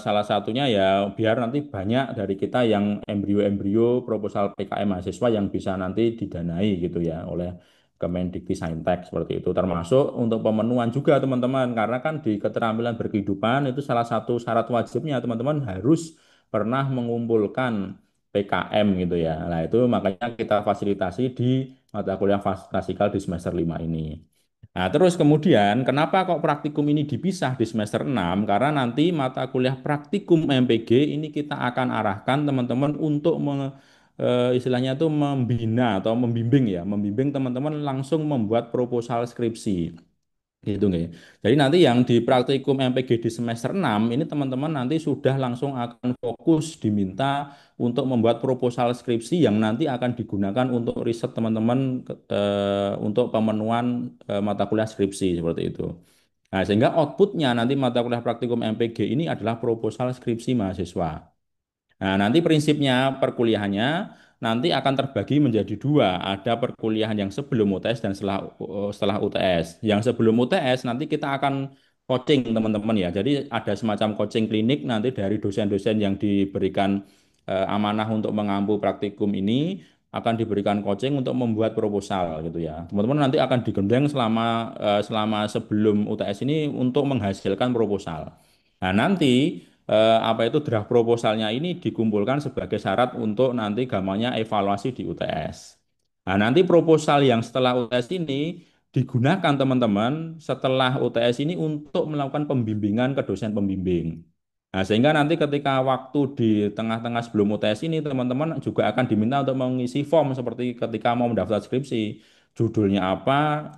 salah satunya ya biar nanti banyak dari kita yang embrio-embrio proposal PKM mahasiswa yang bisa nanti didanai gitu ya oleh Kemendikti Saintek seperti itu termasuk untuk pemenuhan juga teman-teman karena kan di keterampilan berkehidupan itu salah satu syarat wajibnya teman-teman harus pernah mengumpulkan PKM gitu ya. Nah, itu makanya kita fasilitasi di mata kuliah klasikal di semester 5 ini. Nah, terus kemudian kenapa kok praktikum ini dipisah di semester 6? Karena nanti mata kuliah praktikum MPG ini kita akan arahkan teman-teman untuk istilahnya itu membina atau membimbing ya, membimbing teman-teman langsung membuat proposal skripsi. Gitu nggih. Jadi nanti yang di praktikum MPG di semester 6 ini teman-teman nanti sudah langsung akan fokus diminta untuk membuat proposal skripsi yang nanti akan digunakan untuk riset teman-teman untuk pemenuhan mata kuliah skripsi seperti itu. Nah, sehingga outputnya nanti mata kuliah praktikum MPG ini adalah proposal skripsi mahasiswa. Nah, nanti prinsipnya perkuliahannya nanti akan terbagi menjadi dua. Ada perkuliahan yang sebelum UTS dan setelah UTS. Yang sebelum UTS nanti kita akan coaching teman-teman ya. Jadi ada semacam coaching klinik nanti dari dosen-dosen yang diberikan amanah untuk mengampu praktikum ini akan diberikan coaching untuk membuat proposal gitu ya. Teman-teman nanti akan digendeng selama sebelum UTS ini untuk menghasilkan proposal. Nah, nanti apa itu draft proposalnya ini dikumpulkan sebagai syarat untuk nanti gampangnya evaluasi di UTS. Nah, nanti proposal yang setelah UTS ini digunakan teman-teman setelah UTS ini untuk melakukan pembimbingan ke dosen pembimbing. Nah, sehingga nanti ketika waktu di tengah-tengah sebelum UTS ini teman-teman juga akan diminta untuk mengisi form seperti ketika mau mendaftar skripsi. Judulnya apa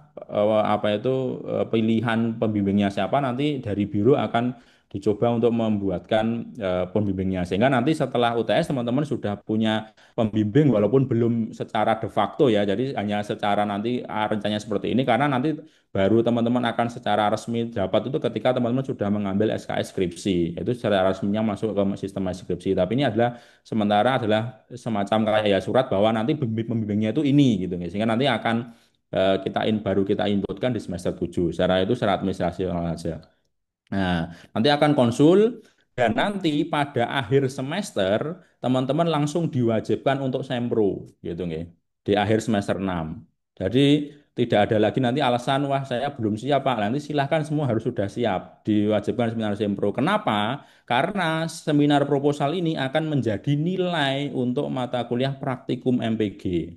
itu pilihan pembimbingnya siapa nanti dari biro akan dicoba untuk membuatkan pembimbingnya sehingga nanti setelah UTS teman-teman sudah punya pembimbing walaupun belum secara de facto ya jadi hanya secara nanti rencananya seperti ini karena nanti baru teman-teman akan secara resmi dapat itu ketika teman-teman sudah mengambil SKS skripsi itu secara resminya masuk ke sistem skripsi tapi ini adalah sementara adalah semacam kayak ya surat bahwa nanti pembimbingnya itu ini gitu sehingga nanti akan baru kita inputkan di semester 7 secara itu secara administrasi saja. Nah, nanti akan konsul dan nanti pada akhir semester teman-teman langsung diwajibkan untuk sempro gitu nggih. Di akhir semester 6. Jadi tidak ada lagi nanti alasan wah saya belum siap Pak. Nanti silahkan semua harus sudah siap diwajibkan seminar sempro. Kenapa? Karena seminar proposal ini akan menjadi nilai untuk mata kuliah praktikum MPG.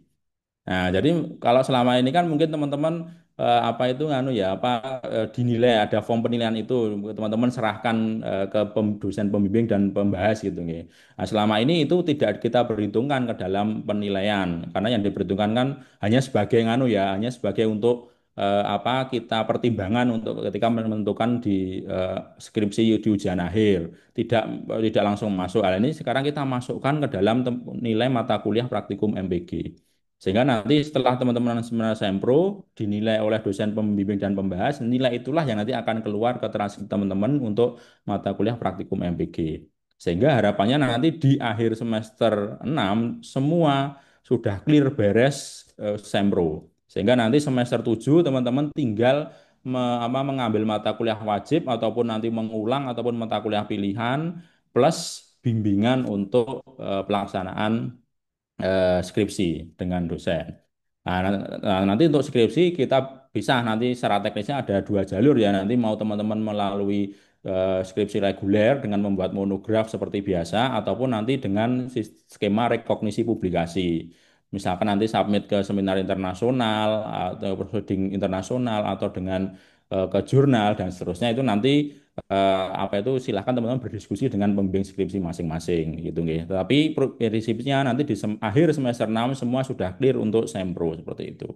Nah, jadi kalau selama ini kan mungkin teman-teman apa itu nganu ya apa dinilai ada form penilaian itu teman-teman serahkan ke dosen pembimbing dan pembahas gitu nggih. Nah, selama ini itu tidak kita perhitungkan ke dalam penilaian karena yang diperhitungkan kan hanya sebagai nganu ya, hanya sebagai untuk apa kita pertimbangan untuk ketika menentukan di skripsi di ujian akhir tidak langsung masuk. Hal ini sekarang kita masukkan ke dalam nilai mata kuliah praktikum MPG. Sehingga nanti setelah teman-teman seminar sempro dinilai oleh dosen pembimbing dan pembahas, nilai itulah yang nanti akan keluar ke transkrip teman-teman untuk mata kuliah praktikum MPG. Sehingga harapannya nanti di akhir semester 6 semua sudah clear beres sempro. Sehingga nanti semester 7 teman-teman tinggal mengambil mata kuliah wajib ataupun nanti mengulang ataupun mata kuliah pilihan plus bimbingan untuk pelaksanaan skripsi dengan dosen. Nanti untuk skripsi kita bisa nanti secara teknisnya ada dua jalur ya. Nanti mau teman-teman melalui skripsi reguler dengan membuat monograf seperti biasa ataupun nanti dengan skema rekognisi publikasi. Misalkan nanti submit ke seminar internasional atau proceeding internasional atau dengan ke jurnal dan seterusnya itu nanti apa itu silahkan teman-teman berdiskusi dengan pembimbing skripsi masing-masing gitu nggih. Tapi prinsipnya nanti di akhir semester 6 semua sudah clear untuk sempro seperti itu.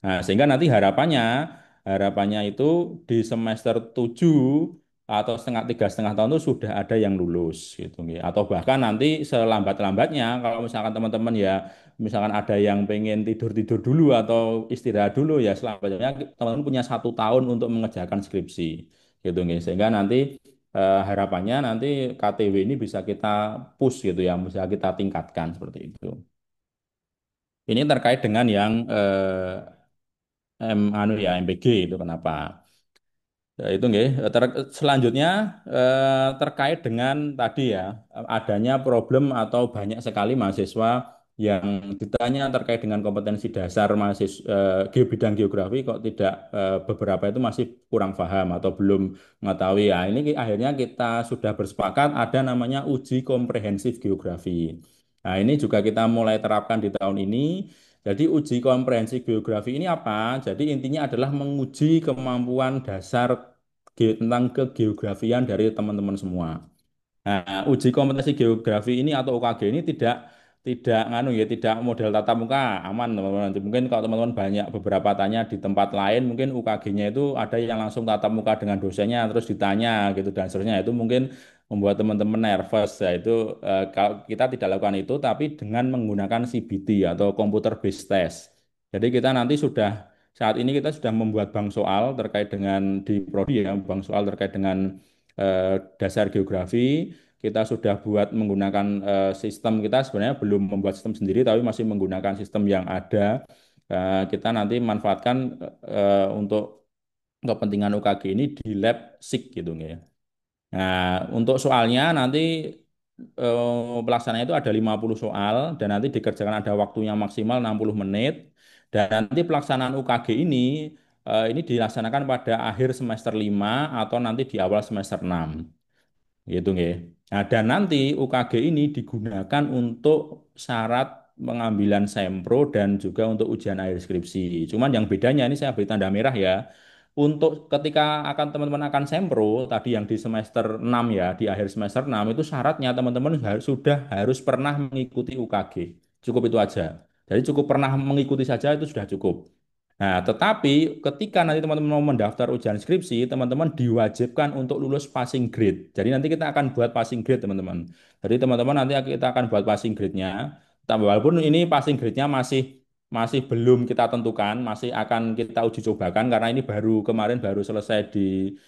Nah, sehingga nanti harapannya itu di semester 7 atau setengah tahun itu sudah ada yang lulus gitu nggih. Atau bahkan nanti selambat-lambatnya kalau misalkan teman-teman ya misalkan ada yang pengen tidur-tidur dulu atau istirahat dulu ya selambatnya teman-teman punya 1 tahun untuk mengerjakan skripsi gitu nggih. Sehingga nanti harapannya nanti KTW ini bisa kita push gitu ya, bisa kita tingkatkan seperti itu. Ini terkait dengan yang anu ya MPG itu kenapa? Ya, itu nggih. Selanjutnya terkait dengan tadi ya adanya problem atau banyak sekali mahasiswa yang ditanya terkait dengan kompetensi dasar mahasiswa bidang geografi kok tidak beberapa itu masih kurang paham atau belum mengetahui. Ya, ini akhirnya kita sudah bersepakat ada namanya uji komprehensif geografi. Nah, ini juga kita mulai terapkan di tahun ini. Jadi uji komprehensi geografi ini apa? Jadi intinya adalah menguji kemampuan dasar tentang kegeografian dari teman-teman semua. Nah, uji kompetensi geografi ini atau UKG ini tidak nganu ya, tidak model tatap muka, aman teman-teman. Nanti mungkin kalau teman-teman banyak beberapa tanya di tempat lain, mungkin UKG-nya itu ada yang langsung tatap muka dengan dosennya terus ditanya gitu dan seterusnya. Itu mungkin membuat teman-teman nervous ya. Itu kalau kita tidak lakukan itu tapi dengan menggunakan CBT atau computer based test. Jadi kita nanti sudah saat ini kita sudah membuat bank soal terkait dengan di prodi ya, bank soal terkait dengan dasar geografi. Kita sudah buat menggunakan sistem, kita sebenarnya belum membuat sistem sendiri, tapi masih menggunakan sistem yang ada. Kita nanti manfaatkan untuk kepentingan UKG ini di lab SIK gitu ya. Nah, untuk soalnya nanti pelaksananya itu ada 50 soal dan nanti dikerjakan ada waktunya maksimal 60 menit dan nanti pelaksanaan UKG ini dilaksanakan pada akhir semester 5 atau nanti di awal semester 6 gitu nggih. Nah, dan nanti UKG ini digunakan untuk syarat pengambilan sempro dan juga untuk ujian akhir skripsi. Cuman yang bedanya ini saya beri tanda merah ya. Untuk ketika teman-teman akan sempro tadi yang di semester 6 ya, di akhir semester 6 itu syaratnya teman-teman sudah harus pernah mengikuti UKG. Cukup itu aja. Jadi cukup pernah mengikuti saja itu sudah cukup. Nah, tetapi ketika nanti teman-teman mau mendaftar ujian skripsi, teman-teman diwajibkan untuk lulus passing grade. Jadi nanti kita akan buat passing grade, teman-teman. Jadi teman-teman nanti kita akan buat passing grade-nya. Walaupun ini passing grade-nya masih masih belum kita tentukan, masih akan kita uji cobakan karena ini kemarin baru selesai di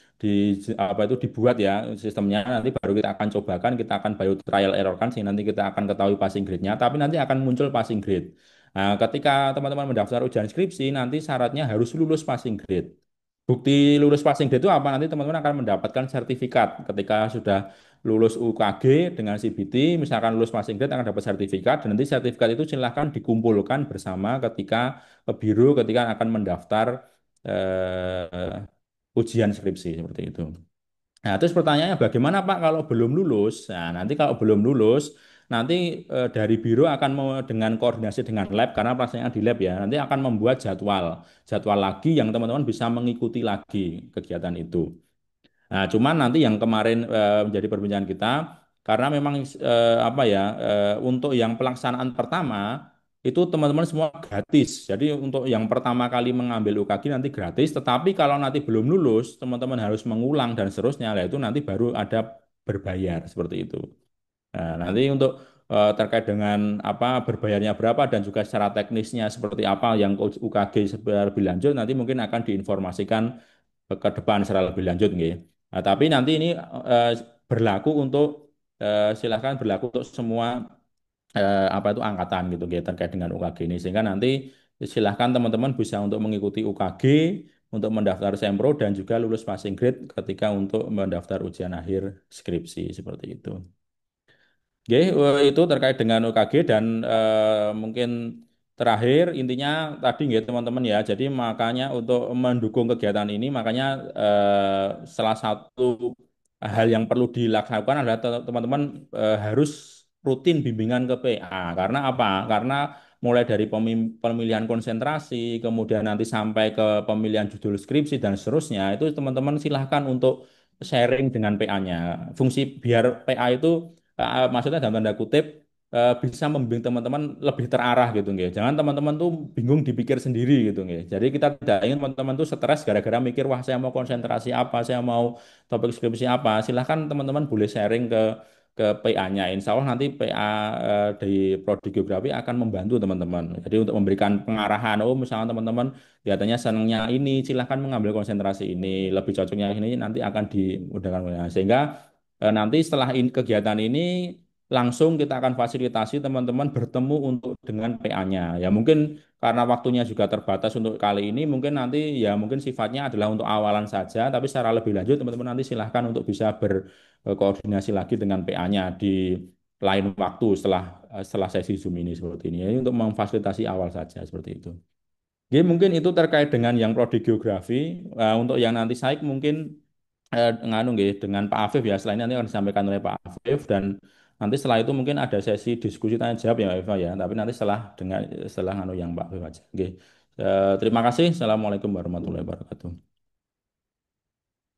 apa itu dibuat ya sistemnya. Nanti baru kita akan cobakan, kita akan bio trial error kan sehingga nanti kita akan ketahui passing grade-nya, tapi nanti akan muncul passing grade. Nah, ketika teman-teman mendaftar ujian skripsi, nanti syaratnya harus lulus passing grade. Bukti lulus passing grade itu apa? Nanti teman-teman akan mendapatkan sertifikat ketika sudah lulus UKG dengan CBT, misalkan lulus passing grade akan dapat sertifikat, dan nanti sertifikat itu silahkan dikumpulkan bersama ketika ke biro ketika akan mendaftar ujian skripsi seperti itu. Nah, terus pertanyaannya bagaimana Pak kalau belum lulus? Nah, nanti kalau belum lulus, nanti dari biro akan dengan koordinasi dengan lab karena pelaksanaannya di lab ya, nanti akan membuat jadwal lagi yang teman-teman bisa mengikuti lagi kegiatan itu. Nah, cuman nanti yang kemarin menjadi perbincangan kita, karena memang apa ya, untuk yang pelaksanaan pertama itu teman-teman semua gratis. Jadi untuk yang pertama kali mengambil UKG nanti gratis, tetapi kalau nanti belum lulus, teman-teman harus mengulang dan seterusnya. Nah, itu nanti baru ada berbayar seperti itu. Nah, nanti untuk terkait dengan apa berbayarnya berapa dan juga secara teknisnya seperti apa yang UKG lebih lanjut nanti mungkin akan diinformasikan ke depan secara lebih lanjut nggih. Nah, tapi nanti ini eh, berlaku untuk silahkan berlaku untuk semua apa itu angkatan gitu nggih terkait dengan UKG ini sehingga nanti silahkan teman-teman bisa untuk mengikuti UKG untuk mendaftar sempro dan juga lulus passing grade ketika untuk mendaftar ujian akhir skripsi seperti itu. Oke, itu terkait dengan UKG dan mungkin terakhir intinya tadi nggih teman-teman ya. Jadi makanya untuk mendukung kegiatan ini makanya salah satu hal yang perlu dilakukan adalah teman-teman harus rutin bimbingan ke PA. Karena apa? Karena mulai dari pemilihan konsentrasi, kemudian nanti sampai ke pemilihan judul skripsi dan seterusnya itu teman-teman silahkan untuk sharing dengan PA-nya. Fungsi biar PA itu maksudnya dalam tanda kutip bisa membimbing teman-teman lebih terarah gitu nggih. Jangan teman-teman tuh bingung dipikir sendiri gitu nggih. Jadi kita tidak ingin teman-teman tuh stres gara-gara mikir wah saya mau konsentrasi apa, saya mau topik skripsi apa. Silahkan teman-teman boleh sharing ke PA-nya. Insya Allah nanti PA di Prodi Geografi akan membantu teman-teman. Jadi untuk memberikan pengarahan, oh misalnya teman-teman kelihatannya senangnya ini, silahkan mengambil konsentrasi ini, lebih cocoknya ini nanti akan dimudahkan. Sehingga nanti setelah kegiatan ini langsung kita akan fasilitasi teman-teman bertemu untuk dengan PA-nya. Ya mungkin karena waktunya juga terbatas untuk kali ini, mungkin nanti ya mungkin sifatnya adalah untuk awalan saja, tapi secara lebih lanjut teman-teman nanti silahkan untuk bisa berkoordinasi lagi dengan PA-nya di lain waktu setelah sesi Zoom ini seperti ini. Jadi untuk memfasilitasi awal saja seperti itu. Jadi mungkin itu terkait dengan yang prodi geografi. Untuk yang nanti saya mungkin nganu nggih dengan Pak Afif ya. Selain nanti akan disampaikan oleh Pak Afif dan nanti setelah itu mungkin ada sesi diskusi tanya jawab ya Eva ya. Tapi nanti setelah nganu yang Pak Afif aja. Oke. Terima kasih. Assalamualaikum warahmatullahi wabarakatuh.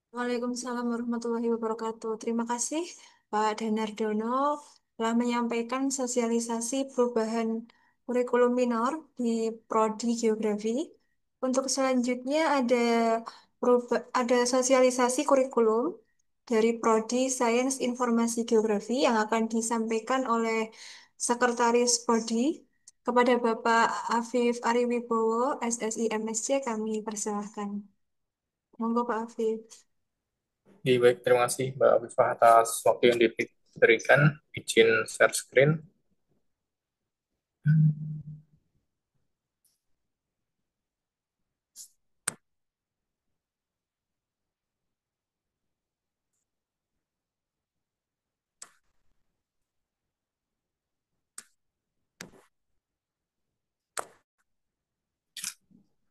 Waalaikumsalam warahmatullahi wabarakatuh. Terima kasih Pak Danardono telah menyampaikan sosialisasi perubahan kurikulum minor di Prodi Geografi. Untuk selanjutnya ada sosialisasi kurikulum dari Prodi Sains Informasi Geografi yang akan disampaikan oleh Sekretaris Prodi. Kepada Bapak Afif Ariwibowo, SSI MSC, kami persilahkan. Monggo Pak Afif. Oke, baik, terima kasih Mbak Afifah atas waktu yang diberikan. Izin share screen.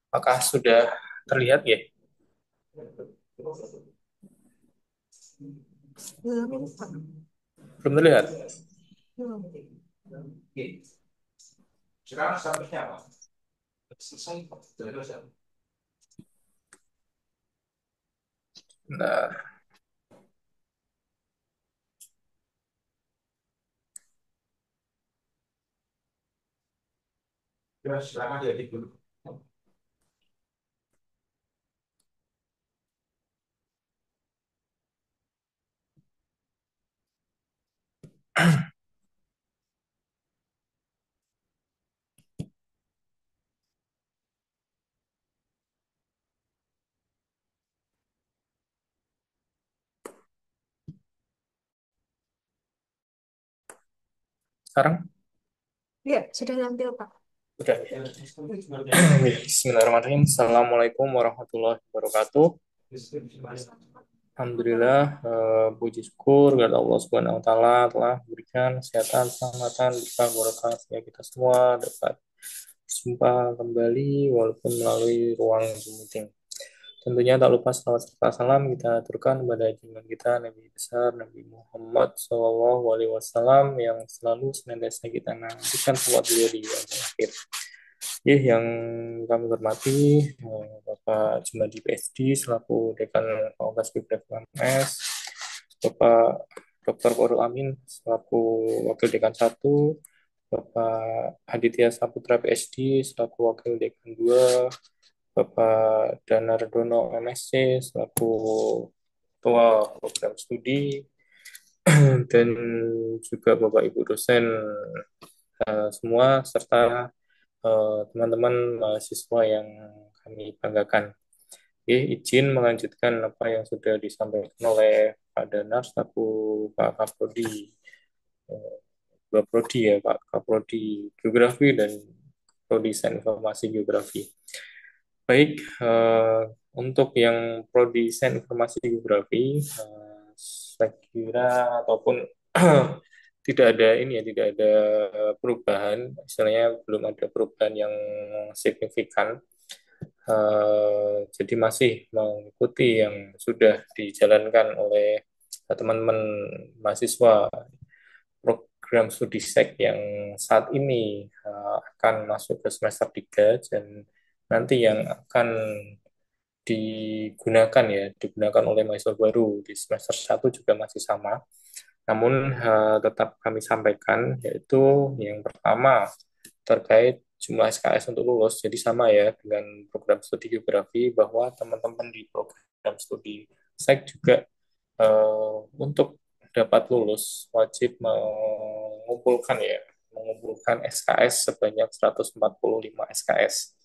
Apakah sudah terlihat ya? Belum, Pak. Belum terlihat? Belum. Nah, sekarang Ya, sudah tampil, Pak. sudah. Bismillahirrahmanirrahim. Assalamualaikum warahmatullahi wabarakatuh. Alhamdulillah, puji syukur kepada Allah Subhanahu wa taala telah memberikan kesehatan, keselamatan, berkah barokah sehingga kita semua dapat berjumpa kembali walaupun melalui ruang Zoom meeting. Tentunya tak lupa salawat serta salam kita aturkan kepada junjungan kita Nabi besar Nabi Muhammad SAW yang selalu senantiasa kita nantikan salawat beliau di akhir. Yang kami hormati Bapak Jumadi PhD selaku Dekan Fakultas Bibliotek UMS, Bapak Dr. Korul Amin selaku Wakil Dekan 1, Bapak Aditya Saputra PhD selaku Wakil Dekan 2, Bapak Danardono MSc selaku Ketua Program Studi, dan juga Bapak Ibu dosen semua, serta teman-teman mahasiswa yang kami banggakan. Oke, izin melanjutkan apa yang sudah disampaikan oleh Pak Danar selaku Pak Kaprodi, Pak Prodi ya, Pak Kaprodi Geografi dan Prodi Sains Informasi Geografi. Baik, untuk yang Prodi Sains Informasi Geografi, saya kira ataupun tidak ada ini ya, tidak ada perubahan, istilahnya belum ada perubahan yang signifikan. Jadi masih mengikuti yang sudah dijalankan oleh teman-teman mahasiswa program studi SEK yang saat ini akan masuk ke semester 3 dan nanti yang akan digunakan oleh mahasiswa baru di semester 1 juga masih sama. Namun tetap kami sampaikan, yaitu yang pertama terkait jumlah SKS untuk lulus, jadi sama ya dengan program studi geografi, bahwa teman-teman di program studi SEK juga untuk dapat lulus wajib mengumpulkan SKS sebanyak 145 SKS.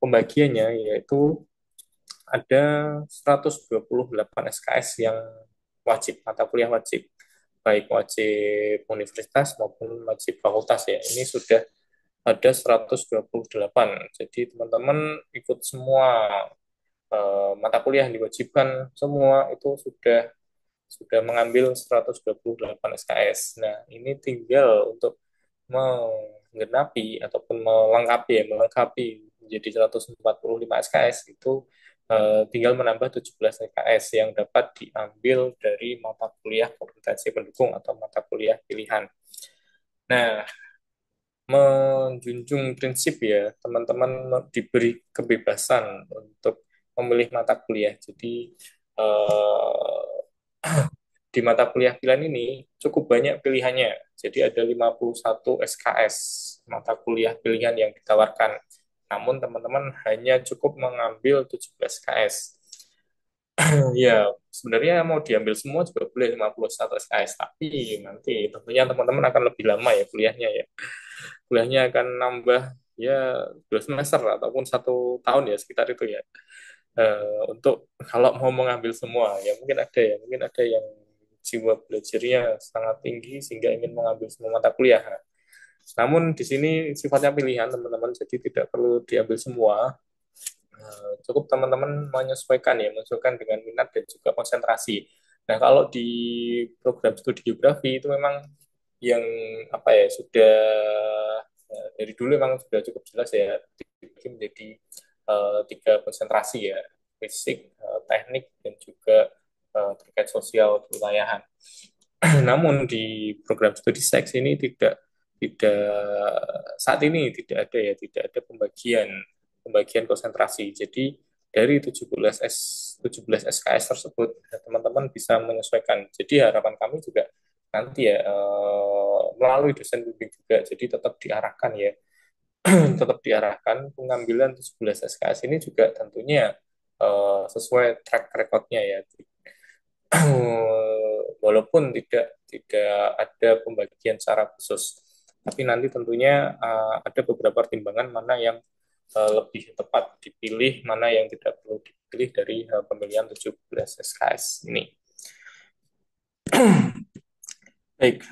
Pembagiannya yaitu ada 128 SKS yang wajib, mata kuliah wajib, baik wajib universitas maupun wajib fakultas ya. Ini sudah ada 128. Jadi teman-teman ikut semua mata kuliah yang diwajibkan, semua itu sudah mengambil 128 SKS. Nah, ini tinggal untuk menggenapi ataupun melengkapi menjadi 145 SKS itu tinggal menambah 17 SKS yang dapat diambil dari mata kuliah kompetensi pendukung atau mata kuliah pilihan. Nah, menjunjung prinsip ya, teman-teman diberi kebebasan untuk memilih mata kuliah. Jadi di mata kuliah pilihan ini cukup banyak pilihannya. Jadi ada 51 SKS mata kuliah pilihan yang ditawarkan. Namun teman-teman hanya cukup mengambil 17 SKS. Ya, sebenarnya mau diambil semua juga boleh 51 SKS, tapi nanti tentunya teman-teman akan lebih lama ya kuliahnya ya. kuliahnya akan nambah ya 2 semester ataupun 1 tahun ya sekitar itu ya. Untuk kalau mau mengambil semua ya mungkin ada yang jiwa belajarnya sangat tinggi sehingga ingin mengambil semua mata kuliah. Namun di sini sifatnya pilihan teman-teman, jadi tidak perlu diambil semua. Cukup teman-teman menyesuaikan ya, menyesuaikan dengan minat dan juga konsentrasi. Nah, kalau di program studi geografi itu memang yang apa ya sudah dari dulu memang sudah cukup jelas ya dibagi menjadi 3 konsentrasi ya, fisik, teknik dan juga terkait sosial kewilayahan. Namun di program studi seks ini tidak saat ini tidak ada pembagian pembagian konsentrasi. Jadi dari 17 SKS tersebut teman-teman bisa menyesuaikan. Jadi harapan kami juga nanti ya melalui dosen bimbing juga jadi tetap diarahkan ya tetap diarahkan pengambilan 17 SKS ini juga tentunya sesuai track recordnya ya. Walaupun tidak tidak ada pembagian secara khusus, tapi nanti tentunya ada beberapa pertimbangan mana yang lebih tepat dipilih, mana yang tidak perlu dipilih dari pemilihan 17 SKS ini. Baik,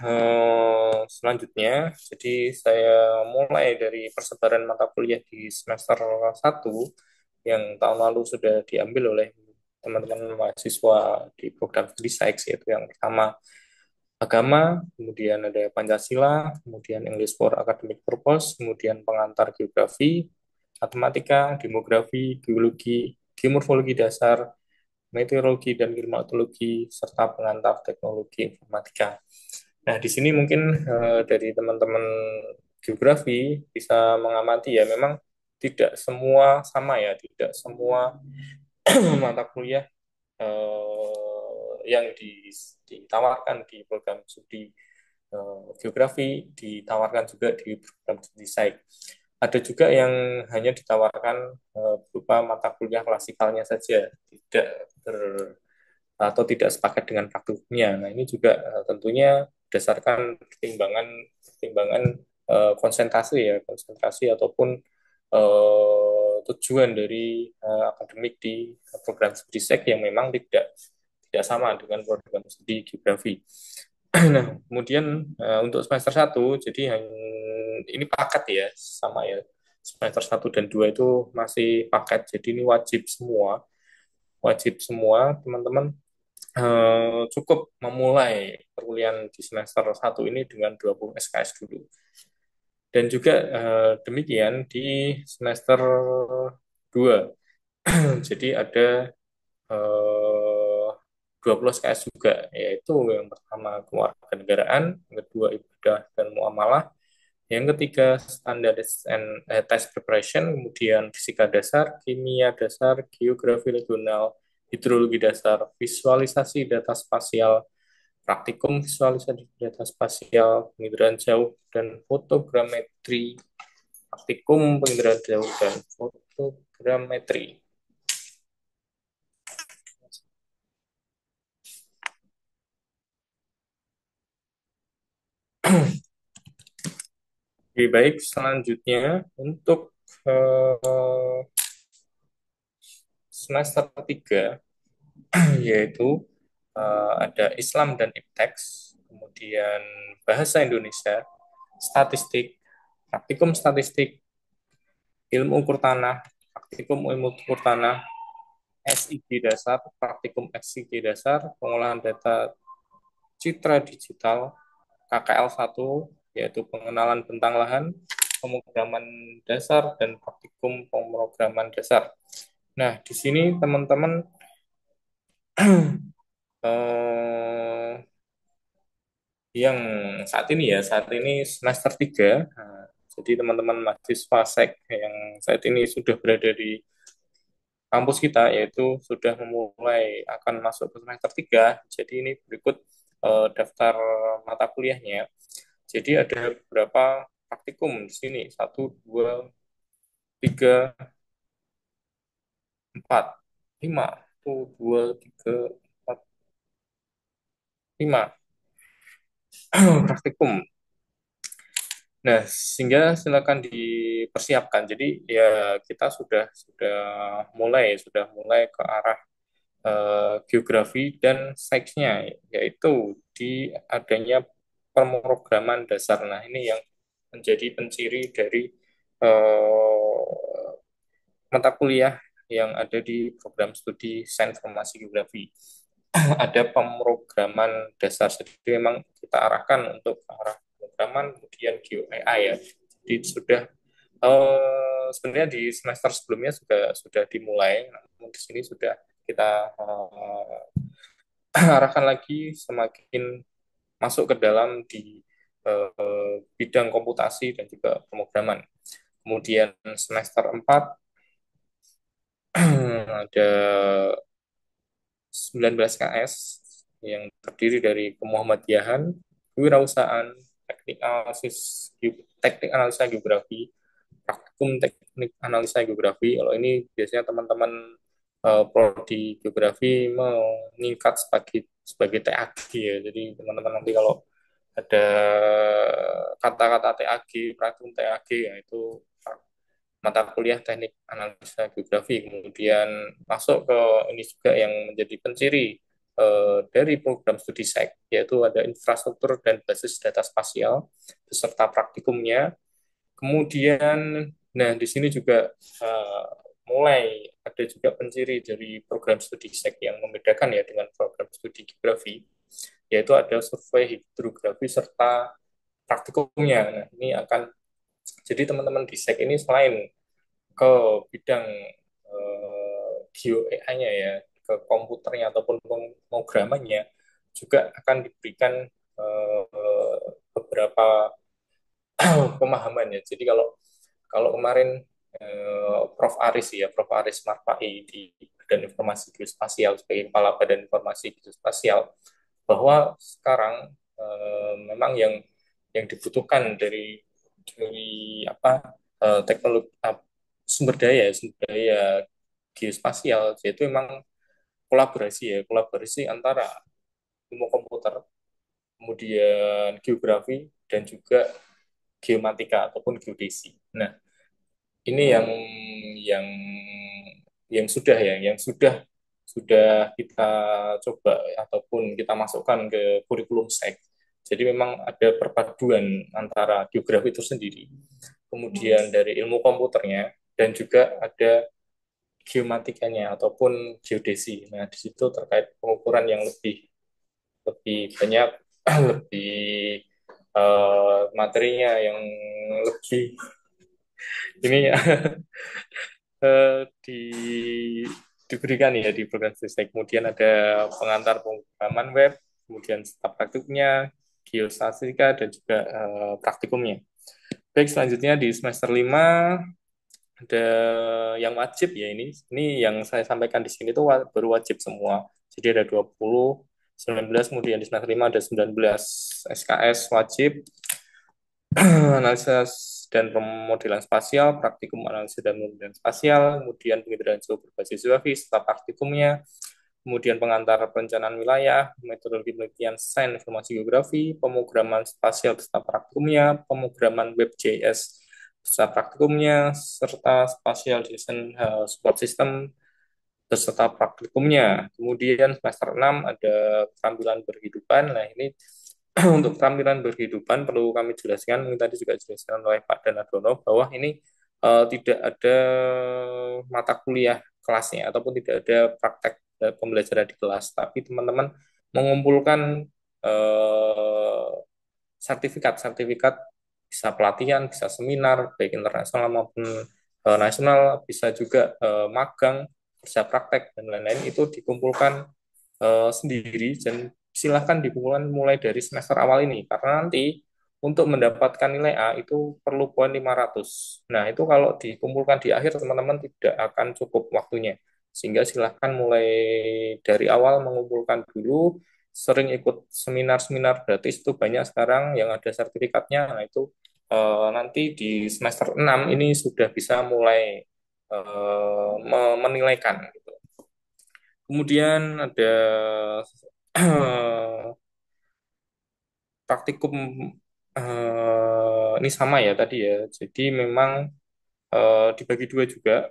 selanjutnya, jadi saya mulai dari persebaran mata kuliah di semester 1 yang tahun lalu sudah diambil oleh teman-teman mahasiswa di program studi sains, yaitu yang pertama agama, kemudian ada Pancasila, kemudian English for Academic Purpose, kemudian pengantar geografi, matematika, demografi, geologi, geomorfologi dasar, meteorologi dan klimatologi, serta pengantar teknologi informatika. Nah, di sini mungkin dari teman-teman geografi bisa mengamati ya, memang tidak semua sama ya, tidak semua mata kuliah yang ditawarkan di program studi geografi ditawarkan juga di program studi sains. Ada juga yang hanya ditawarkan berupa mata kuliah klasikalnya saja, tidak ber, atau tidak sepakat dengan praktikumnya. Nah, ini juga tentunya berdasarkan pertimbangan pertimbangan konsentrasi ya, konsentrasi ataupun tujuan dari akademik di program studi sek yang memang tidak sama dengan program studi geografi. Nah, kemudian untuk semester 1, jadi ini paket ya, sama ya. Semester 1 dan 2 itu masih paket, jadi ini wajib semua teman-teman cukup memulai perkuliahan di semester 1 ini dengan 20 SKS dulu. Dan juga demikian di semester 2. Jadi ada 20 SKS juga, yaitu yang pertama kewarganegaraan, yang kedua ibadah dan muamalah, yang ketiga standar and test preparation, kemudian fisika dasar, kimia dasar, geografi regional, hidrologi dasar, visualisasi data spasial, praktikum visualisasi data spasial, penginderaan jauh, dan fotogrametri. Praktikum penginderaan jauh dan fotogrametri. Lebih baik selanjutnya untuk semester 3 yaitu ada Islam dan Ipteks, kemudian Bahasa Indonesia, Statistik, Praktikum Statistik, Ilmu Ukur Tanah, Praktikum Ilmu Ukur Tanah, SIG Dasar, Praktikum SIG Dasar, Pengolahan Data Citra Digital, KKL 1, yaitu Pengenalan Bentang Lahan, Pemrograman Dasar, dan Praktikum Pemrograman Dasar. Nah, di sini teman-teman yang saat ini semester 3. Nah, jadi teman-teman mahasiswa sek yang saat ini sudah berada di kampus kita yaitu sudah memulai akan masuk ke semester 3. Jadi ini berikut daftar mata kuliahnya. Jadi ada beberapa praktikum di sini, 1, 2, 3, 4, 5. 1, 2, 3, 4, 5 praktikum. Nah, sehingga silakan dipersiapkan. Jadi ya kita sudah mulai ke arah geografi dan sainsnya, yaitu di adanya pemrograman dasar. Nah, ini yang menjadi penciri dari mata kuliah yang ada di program studi Sains Informasi Geografi. Ada pemrograman dasar, jadi memang kita arahkan untuk ke arah pemrograman, kemudian GeoAI ya. Jadi sudah sebenarnya di semester sebelumnya sudah dimulai, namun di sini sudah kita arahkan lagi semakin masuk ke dalam di bidang komputasi dan juga pemrograman. Kemudian semester 4 ada 19 KS yang terdiri dari kemuhamadiyahan, kewirausahaan, teknik analisa geografi, praktikum teknik analisa geografi. Kalau ini biasanya teman-teman prodi geografi meningkat sebagai sebagai TAG ya. Jadi teman-teman nanti kalau ada kata-kata TAG, praktikum TAG, ya itu mata kuliah teknik analisa geografi. Kemudian masuk ke ini juga yang menjadi penciri dari program studi SEC, yaitu ada infrastruktur dan basis data spasial beserta praktikumnya. Kemudian, nah di sini juga mulai ada juga penciri dari program studi SEC yang membedakan ya dengan program studi geografi, yaitu ada survei hidrografi serta praktikumnya. Nah, ini akan jadi teman-teman di SEC ini selain ke bidang geo AI-nya ya, ke komputernya ataupun pemrogramannya, juga akan diberikan beberapa pemahaman ya. Jadi kalau kalau kemarin Prof. Aris ya, Prof. Aris Marpai di Badan Informasi Geospasial sebagai Kepala Badan Informasi Geospasial, bahwa sekarang memang yang dibutuhkan dari apa teknologi sumber daya geospasial, yaitu memang kolaborasi antara ilmu komputer, kemudian geografi dan juga geomatika ataupun geodesi. Nah, ini yang yang sudah kita coba ataupun kita masukkan ke kurikulum SEK. Jadi memang ada perpaduan antara geografi itu sendiri, kemudian dari ilmu komputernya, dan juga ada geomatikanya ataupun geodesi. Nah, di situ terkait pengukuran yang lebih lebih banyak, lebih materinya yang lebih ini ya di diberikan ya di program studi. Kemudian ada pengantar pengalaman web, kemudian staf praktiknya, geostatistika, dan juga praktikumnya. Baik, selanjutnya di semester 5 ada yang wajib ya, ini yang saya sampaikan di sini tuh baru wajib semua. Jadi ada 20, 19, kemudian di semester 5 ada 19 SKS wajib, analisis dan pemodelan spasial, praktikum analisis dan pemodelan spasial, kemudian penginderaan jauh berbasis geografis, serta praktikumnya, kemudian pengantar perencanaan wilayah, metodologi penelitian sains informasi geografi, pemrograman spasial beserta praktikumnya, pemrograman WebJS beserta praktikumnya, serta spatial design support system beserta praktikumnya. Kemudian semester 6 ada keterampilan berkehidupan. Nah, ini untuk keterampilan berkehidupan perlu kami jelaskan, ini tadi juga dijelaskan oleh Pak Danadono, bahwa ini tidak ada mata kuliah kelasnya ataupun tidak ada praktek pembelajaran di kelas, tapi teman-teman mengumpulkan eh, sertifikat-sertifikat, bisa pelatihan, bisa seminar baik internasional maupun nasional, bisa juga magang, kerja praktek dan lain-lain, itu dikumpulkan sendiri dan silahkan dikumpulkan mulai dari semester awal ini, karena nanti untuk mendapatkan nilai A itu perlu poin 500. Nah, itu kalau dikumpulkan di akhir teman-teman tidak akan cukup waktunya. Sehingga silahkan mulai dari awal mengumpulkan dulu, sering ikut seminar-seminar gratis itu banyak sekarang yang ada sertifikatnya. Nah, itu nanti di semester 6 ini sudah bisa mulai menilaikan gitu. Kemudian ada praktikum ini sama ya tadi ya. Jadi memang dibagi dua juga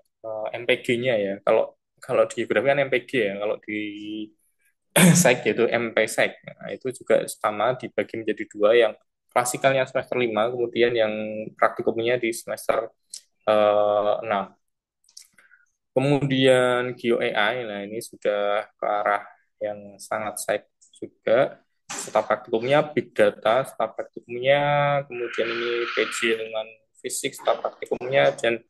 MPG-nya ya. Kalau kalau di geografi kan MPG ya. Kalau di Sek yaitu MPsek. Nah, itu juga sama dibagi menjadi dua yang klasikalnya semester 5, kemudian yang praktikumnya di semester 6. Kemudian GeoAI, nah ini sudah ke arah yang sangat sek juga. Staf praktikumnya Big Data, staf praktikumnya kemudian ini PJ lingkungan fisik, staf praktikumnya dan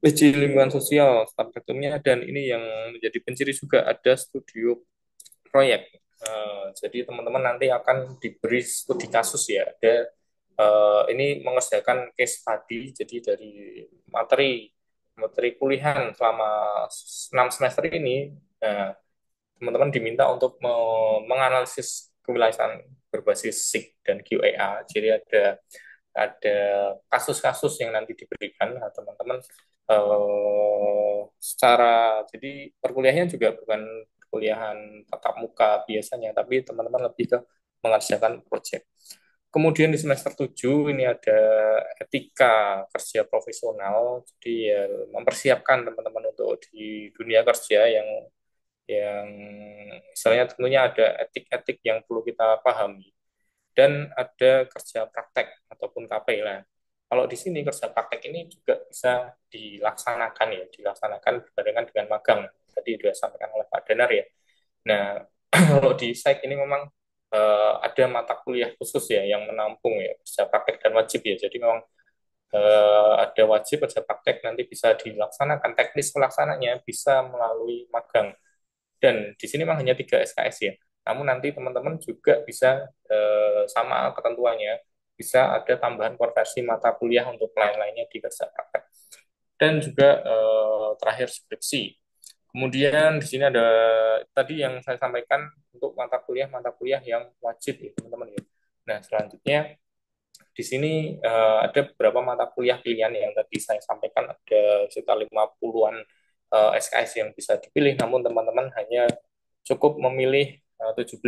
PJ lingkungan sosial, staf praktikumnya dan ini yang menjadi penciri juga ada studio proyek. Jadi teman-teman nanti akan diberi studi kasus ya. Ada ini mengerjakan case study. Jadi dari materi materi kuliahan selama 6 semester ini, nah, teman-teman diminta untuk menganalisis kewilayahan berbasis SIG dan QAA. Jadi ada kasus-kasus yang nanti diberikan nah, teman-teman secara jadi perkuliahannya juga bukan perkuliahan tatap muka biasanya, tapi teman-teman lebih ke mengerjakan proyek. Kemudian di semester 7 ini ada etika kerja profesional, jadi ya mempersiapkan teman-teman untuk di dunia kerja yang misalnya tentunya ada etik-etik yang perlu kita pahami dan ada kerja praktek ataupun KP lah. Kalau di sini kerja praktek ini juga bisa dilaksanakan ya, dilaksanakan berbarengan dengan magang. Tadi sudah disampaikan oleh Pak Danar ya. Nah, kalau di SAIK ini memang ada mata kuliah khusus ya yang menampung ya kerja praktek dan wajib ya. Jadi memang ada wajib kerja praktek nanti bisa dilaksanakan teknis pelaksananya bisa melalui magang dan di sini memang hanya 3 SKS ya. Namun nanti teman-teman juga bisa sama ketentuannya, bisa ada tambahan konversi mata kuliah untuk lain-lainnya di kerja praktek. Dan juga terakhir skripsi. Kemudian di sini ada tadi yang saya sampaikan untuk mata kuliah yang wajib ya teman-teman ya. Nah selanjutnya di sini ada beberapa mata kuliah pilihan yang tadi saya sampaikan ada sekitar 50-an SKS yang bisa dipilih, namun teman-teman hanya cukup memilih 17.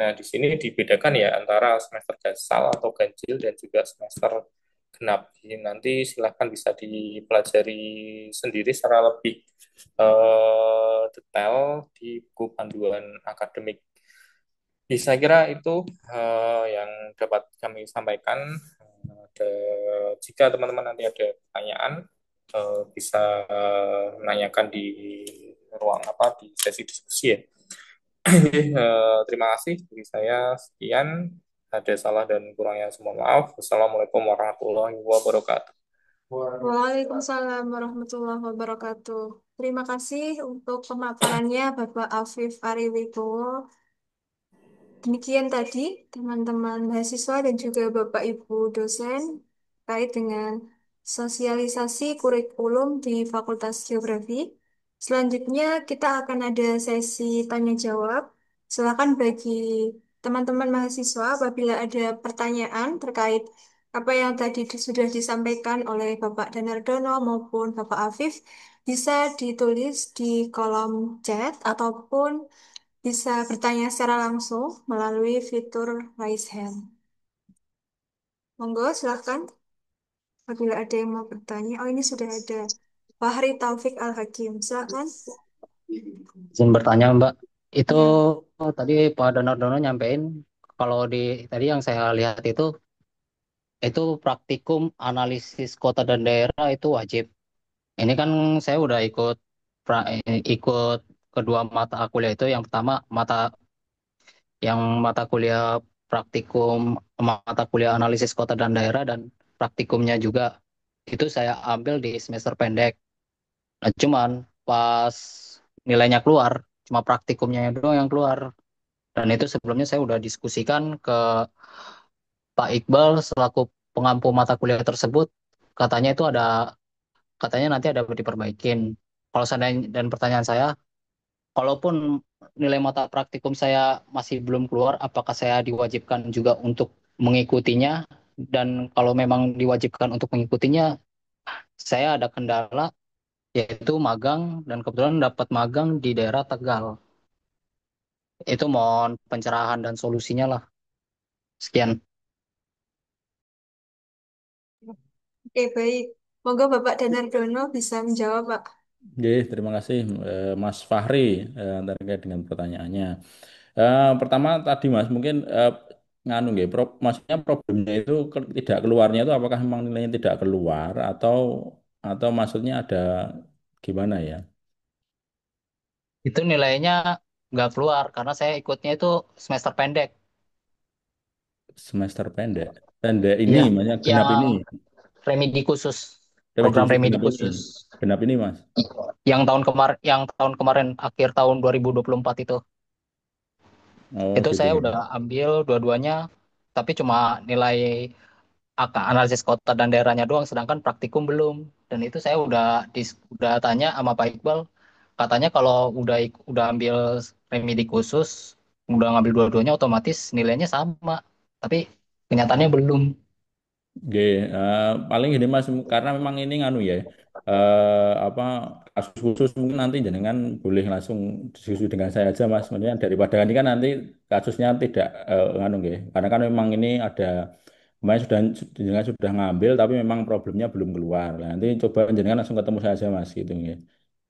Nah, di sini dibedakan ya antara semester dasar atau ganjil dan juga semester genap. Jadi nanti silahkan bisa dipelajari sendiri secara lebih detail di buku panduan akademik. Saya kira itu yang dapat kami sampaikan. Jika teman-teman nanti ada pertanyaan, bisa menanyakan di ruang apa di sesi diskusi ya. Terima kasih dari saya sekian. Ada salah dan kurangnya semua maaf. Wassalamualaikum warahmatullahi wabarakatuh. Waalaikumsalam warahmatullahi wabarakatuh. Terima kasih untuk pemaparannya Bapak Afif Ariwibowo. Demikian tadi teman-teman mahasiswa dan juga Bapak Ibu dosen terkait dengan sosialisasi kurikulum di Fakultas Geografi. Selanjutnya kita akan ada sesi tanya jawab. Silakan bagi teman-teman mahasiswa apabila ada pertanyaan terkait apa yang tadi sudah disampaikan oleh Bapak Danardono maupun Bapak Afif, bisa ditulis di kolom chat ataupun bisa bertanya secara langsung melalui fitur raise hand. Monggo, silakan. Apabila ada yang mau bertanya. Oh, ini sudah ada. Fahri Taufik Al-Hakim. Silakan. Izin bertanya, Mbak. Itu Ya. tadi Pak Dono nyampein kalau di tadi yang saya lihat itu praktikum analisis kota dan daerah itu wajib. Ini kan saya udah ikut kedua mata kuliah itu. Yang pertama mata kuliah praktikum mata kuliah analisis kota dan daerah dan praktikumnya juga itu saya ambil di semester pendek. Nah, cuman pas nilainya keluar, cuma praktikumnya doang yang keluar. Dan itu sebelumnya saya udah diskusikan ke Pak Iqbal selaku pengampu mata kuliah tersebut. Katanya itu katanya nanti ada diperbaikin. Kalau seandainya dan pertanyaan saya, kalaupun nilai mata praktikum saya masih belum keluar, apakah saya diwajibkan juga untuk mengikutinya? Dan kalau memang diwajibkan untuk mengikutinya, saya ada kendala yaitu magang dan kebetulan dapat magang di daerah Tegal. Itu mohon pencerahan dan solusinya lah. Sekian. Oke, baik. Moga Bapak Danardono bisa menjawab, Pak. Oke, terima kasih Mas Fahri terkait dengan pertanyaannya. Pertama tadi Mas, mungkin nganu nggih, maksudnya problemnya itu tidak keluarnya itu apakah memang nilainya tidak keluar atau maksudnya ada gimana ya? Itu nilainya nggak keluar karena saya ikutnya itu semester pendek. Semester pendek. Pendek ini Iya, maksudnya genap ini. yang remedi khusus, Remedi program khusus remedi genap ini. khusus. Genap ini Mas. Yang tahun kemarin akhir tahun 2024 itu. Oh Itu gitu saya ya. udah ambil dua-duanya, tapi cuma nilai analisis kota dan daerahnya doang, sedangkan praktikum belum. Dan itu saya udah tanya sama Pak Iqbal, katanya kalau udah ambil remedi khusus, udah ngambil dua-duanya otomatis nilainya sama. Tapi kenyataannya belum. Oke, paling ini Mas, karena memang ini nganu ya, apa kasus khusus mungkin nanti jenengan boleh langsung diskusi dengan saya aja Mas, maksudnya daripada ini kan nanti kasusnya tidak nganu ya, karena kan memang ini ada kemarin sudah jenengan sudah ngambil tapi memang problemnya belum keluar. Nah, nanti coba jenengan langsung ketemu saya aja Mas gitu ya.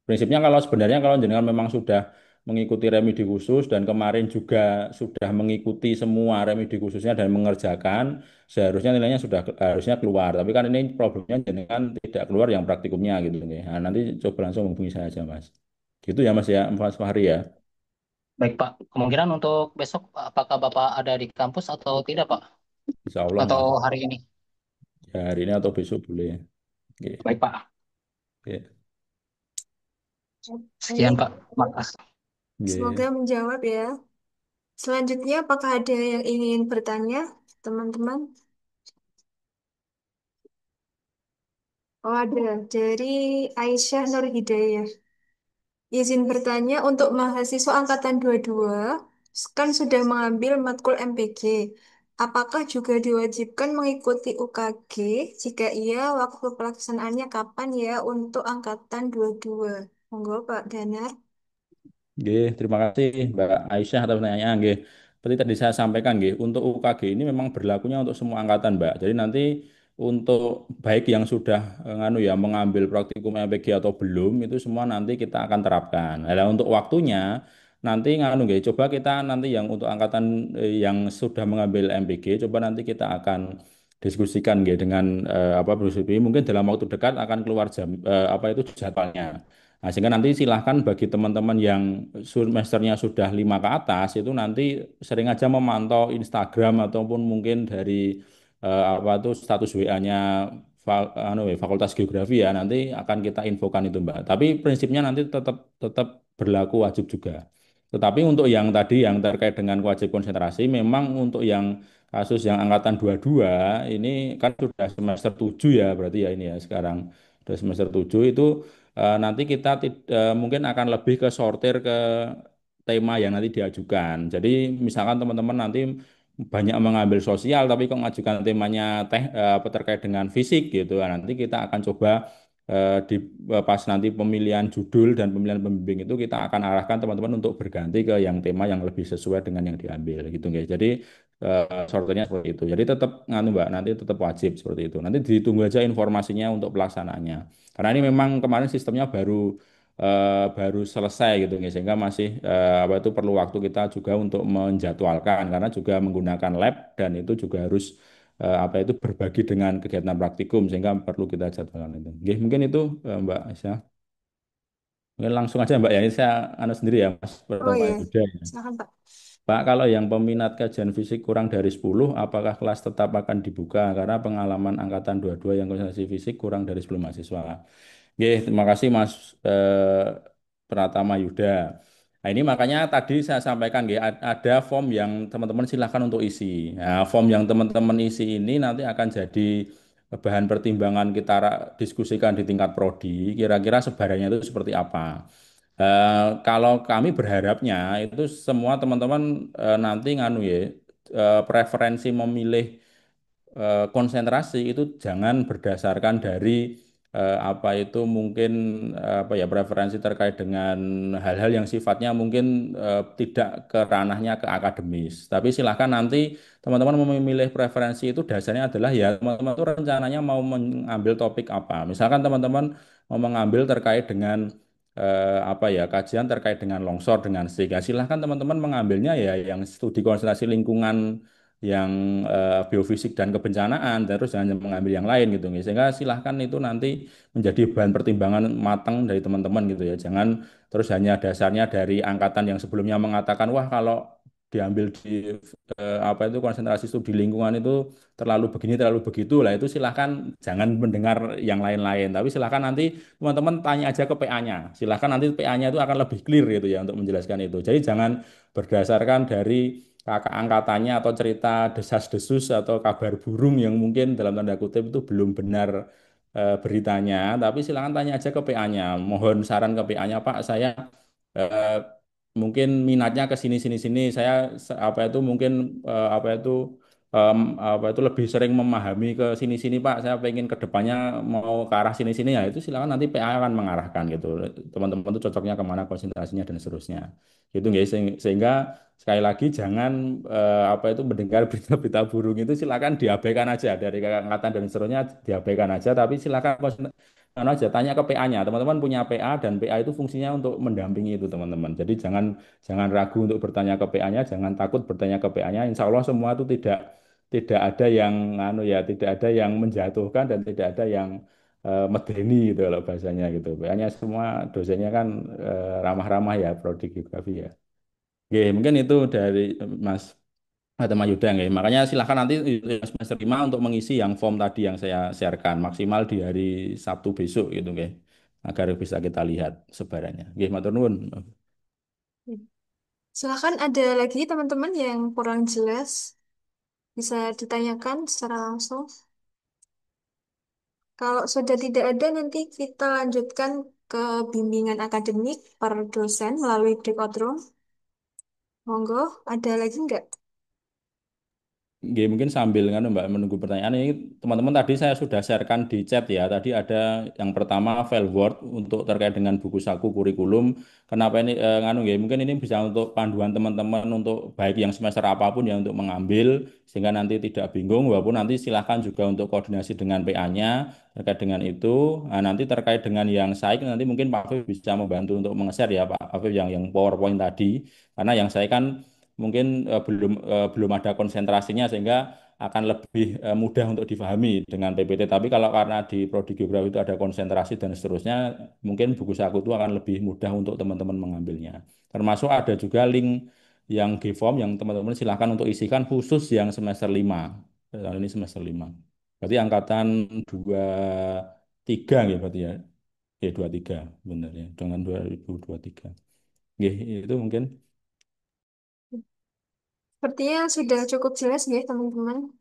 Prinsipnya kalau sebenarnya kalau jenengan memang sudah mengikuti remedi khusus dan kemarin juga sudah mengikuti semua remedi khususnya dan mengerjakan, seharusnya nilainya sudah harusnya keluar. Tapi kan ini problemnya jenengan tidak keluar yang praktikumnya gitu. Nah, nanti coba langsung hubungi saya aja Mas. Gitu ya Mas ya, Mas Fahri ya. Baik Pak, kemungkinan untuk besok apakah Bapak ada di kampus atau tidak Pak? Insya Allah Atau Mas. hari ini? Ya, hari ini atau besok boleh. Oke. Baik Pak, Oke. sekian Baik, Pak. Makasih. semoga Oke. menjawab ya. Selanjutnya, apakah ada yang ingin bertanya, teman-teman? Oh, ada. Dari Aisyah Nur Hidayah. Izin bertanya untuk mahasiswa angkatan 22, kan sudah mengambil matkul MPG. Apakah juga diwajibkan mengikuti UKG? Jika iya, waktu pelaksanaannya kapan ya untuk angkatan 22? Monggo, Pak Danar. Nggih, terima kasih Mbak Aisyah atas pertanyaannya. Nggih. Seperti tadi saya sampaikan, nggih, untuk UKG ini memang berlakunya untuk semua angkatan, Mbak. Jadi nanti untuk baik yang sudah nganu ya mengambil praktikum MPG atau belum itu semua nanti kita akan terapkan. Nah, untuk waktunya nanti nganu nggih, coba kita nanti yang untuk angkatan yang sudah mengambil MPG, coba nanti kita akan diskusikan nggih dengan apa diskusi. Mungkin dalam waktu dekat akan keluar apa itu jadwalnya. Nah, sehingga nanti silahkan bagi teman-teman yang semesternya sudah 5 ke atas itu nanti sering aja memantau Instagram ataupun mungkin dari apa itu status WA-nya Fakultas Geografi ya nanti akan kita infokan itu Mbak. Tapi prinsipnya nanti tetap tetap berlaku wajib juga. Tetapi untuk yang tadi yang terkait dengan wajib konsentrasi memang untuk yang kasus yang angkatan 22 ini kan sudah semester 7 ya berarti ya ini ya sekarang sudah semester 7 itu nanti kita mungkin akan lebih ke sortir ke tema yang nanti diajukan. Jadi misalkan teman-teman nanti banyak mengambil sosial tapi kok mengajukan temanya apa terkait dengan fisik gitu. Nah, nanti kita akan coba di pas nanti pemilihan judul dan pemilihan pembimbing itu kita akan arahkan teman-teman untuk berganti ke yang tema yang lebih sesuai dengan yang diambil gitu guys. Jadi sortirnya seperti itu. Jadi tetap nganu Mbak, nanti tetap wajib seperti itu. Nanti ditunggu aja informasinya untuk pelaksanaannya. Karena ini memang kemarin sistemnya baru selesai gitu ya, sehingga masih apa itu perlu waktu kita juga untuk menjadwalkan karena juga menggunakan lab dan itu juga harus apa itu berbagi dengan kegiatan praktikum sehingga perlu kita jadwalkan itu. Oke, mungkin itu Mbak Aisyah. Mungkin langsung aja Mbak ya, ini saya anu sendiri ya Mas Oh Pertama ya, Yuda. silakan Pak. Pak, kalau yang peminat kajian fisik kurang dari 10, apakah kelas tetap akan dibuka? Karena pengalaman angkatan 22 yang konsentrasi fisik kurang dari 10 mahasiswa. Oke, terima kasih Mas Pratama Yuda. Nah, ini makanya tadi saya sampaikan, nggih, ada form yang teman-teman silahkan untuk isi. Nah, form yang teman-teman isi ini nanti akan jadi bahan pertimbangan kita diskusikan di tingkat prodi. Kira-kira sebarannya itu seperti apa? Kalau kami berharapnya itu semua teman-teman nanti nganu ya preferensi memilih konsentrasi itu jangan berdasarkan dari apa itu mungkin apa ya preferensi terkait dengan hal-hal yang sifatnya mungkin tidak ke ranahnya ke akademis. Tapi silahkan nanti teman-teman mau memilih preferensi itu dasarnya adalah ya teman-teman itu rencananya mau mengambil topik apa. Misalkan teman-teman mau mengambil terkait dengan apa ya kajian terkait dengan longsor dengan SIG. Ya, silahkan teman-teman mengambilnya ya yang studi konsentrasi lingkungan yang biofisik dan kebencanaan terus jangan mengambil yang lain gitu sehingga silahkan itu nanti menjadi bahan pertimbangan matang dari teman-teman gitu ya jangan terus hanya dasarnya dari angkatan yang sebelumnya mengatakan wah kalau diambil di apa itu konsentrasi studi lingkungan itu terlalu begini terlalu begitu lah itu silahkan jangan mendengar yang lain-lain tapi silahkan nanti teman-teman tanya aja ke PA-nya silahkan nanti PA-nya itu akan lebih clear gitu ya untuk menjelaskan itu jadi jangan berdasarkan dari kakak angkatannya atau cerita desas-desus atau kabar burung yang mungkin dalam tanda kutip itu belum benar beritanya, tapi silakan tanya aja ke PA-nya. Mohon saran ke PA-nya, Pak, saya eh, mungkin minatnya ke sini sini sini. Saya apa itu mungkin apa itu apa itu lebih sering memahami ke sini sini, Pak. Saya pengen ke depannya mau ke arah sini sini ya. Itu silakan nanti PA akan mengarahkan gitu. Teman-teman itu cocoknya kemana konsentrasinya dan seterusnya. Gitu guys. Sehingga sekali lagi jangan apa itu mendengar berita-berita burung itu silakan diabaikan aja dari kakak angkatan dan seterusnya diabaikan aja tapi silakan aja tanya ke PA-nya teman-teman punya PA dan PA itu fungsinya untuk mendampingi itu teman-teman jadi jangan jangan ragu untuk bertanya ke PA-nya jangan takut bertanya ke PA-nya Insya Allah semua itu tidak tidak ada yang anu ya tidak ada yang menjatuhkan dan tidak ada yang medeni gitu kalau bahasanya gitu PA-nya semua dosennya kan ramah-ramah ya prodi geografi ya. Oke, mungkin itu dari Mas Atema Yuda nggih. Makanya silakan nanti semester 5 untuk mengisi yang form tadi yang saya sharekan maksimal di hari Sabtu besok gitu nggih. Agar bisa kita lihat sebarannya. Nggih, matur nuwun. Silakan ada lagi teman-teman yang kurang jelas bisa ditanyakan secara langsung. Kalau sudah tidak ada, nanti kita lanjutkan ke bimbingan akademik per dosen melalui breakout room. Monggo, ada lagi nggak? Oke, mungkin sambil kan Mbak menunggu pertanyaan ini teman-teman tadi saya sudah sharekan di chat ya. Tadi ada yang pertama file Word untuk terkait dengan buku saku kurikulum. Kenapa ini nganu ya? Mungkin ini bisa untuk panduan teman-teman untuk baik yang semester apapun ya untuk mengambil sehingga nanti tidak bingung walaupun nanti silahkan juga untuk koordinasi dengan PA-nya terkait dengan itu. Nah, nanti terkait dengan yang saya nanti mungkin Pak Afif bisa membantu untuk meng-share ya Pak Afif yang PowerPoint tadi. Karena yang saya kan mungkin belum ada konsentrasinya sehingga akan lebih mudah untuk difahami dengan PPT. Tapi kalau karena di prodi geografi itu ada konsentrasi dan seterusnya, mungkin buku saku itu akan lebih mudah untuk teman-teman mengambilnya. Termasuk ada juga link yang G-form yang teman-teman silahkan untuk isikan khusus yang semester 5. Tahun ini semester 5. Berarti angkatan 23 ya berarti ya. 23 benar ya, dengan 2023. Oke, itu mungkin. Sepertinya sudah cukup jelas ya, teman-teman.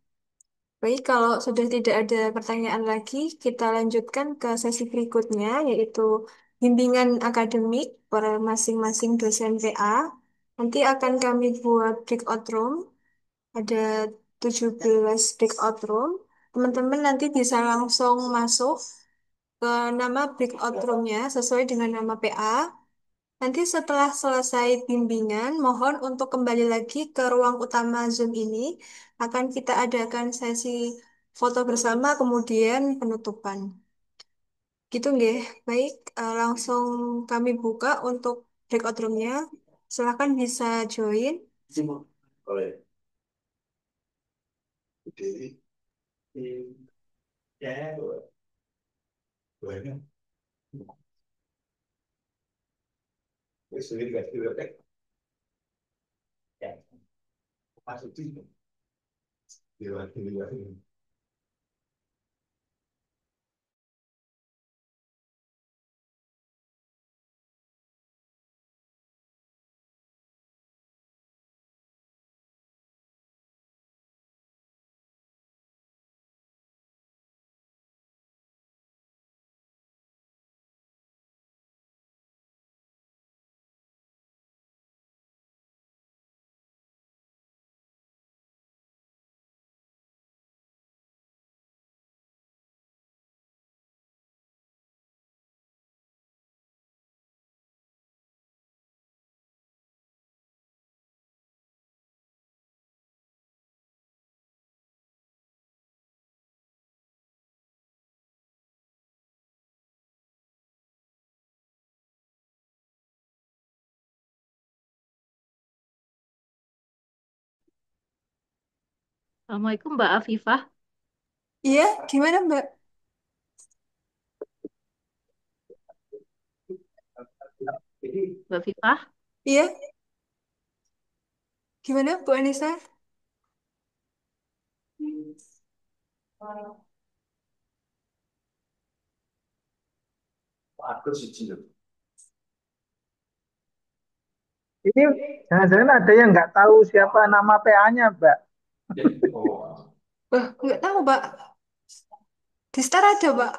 Baik, kalau sudah tidak ada pertanyaan lagi, kita lanjutkan ke sesi berikutnya, yaitu bimbingan akademik per masing-masing dosen PA. Nanti akan kami buat breakout room, ada 17 breakout room. Teman-teman nanti bisa langsung masuk ke nama breakout room-nya sesuai dengan nama PA. Nanti setelah selesai bimbingan, mohon untuk kembali lagi ke ruang utama Zoom ini. Akan kita adakan sesi foto bersama, kemudian penutupan. Gitu nggih. Baik, langsung kami buka untuk breakout room-nya. Silakan bisa join. Assalamualaikum Mbak Afifah. Iya, gimana Mbak? Mbak Afifah, Iya, gimana Bu Anissa? Ini jangan-jangan ada yang nggak tahu siapa nama PA-nya, Mbak. Wah, nggak tahu Mbak. Di Star ada Mbak.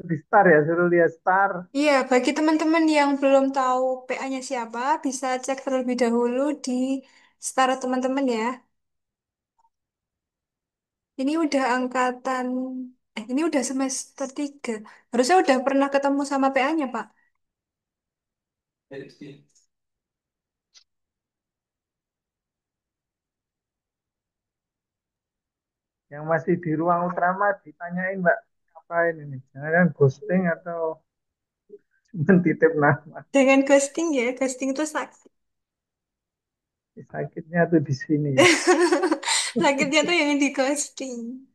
Di Star ya, suruh lihat Star. Iya, bagi teman-teman yang belum tahu PA-nya siapa, bisa cek terlebih dahulu di Star teman-teman ya. Ini udah angkatan, ini udah semester 3. Harusnya udah pernah ketemu sama PA-nya, Pak. Yang masih di ruang utama ditanyain, Mbak, ngapain ini? Jangan ghosting atau cuma titip nama. Dengan ghosting ya, ghosting itu sakit. Sakitnya tuh di sini ya. Sakitnya tuh yang di ghosting.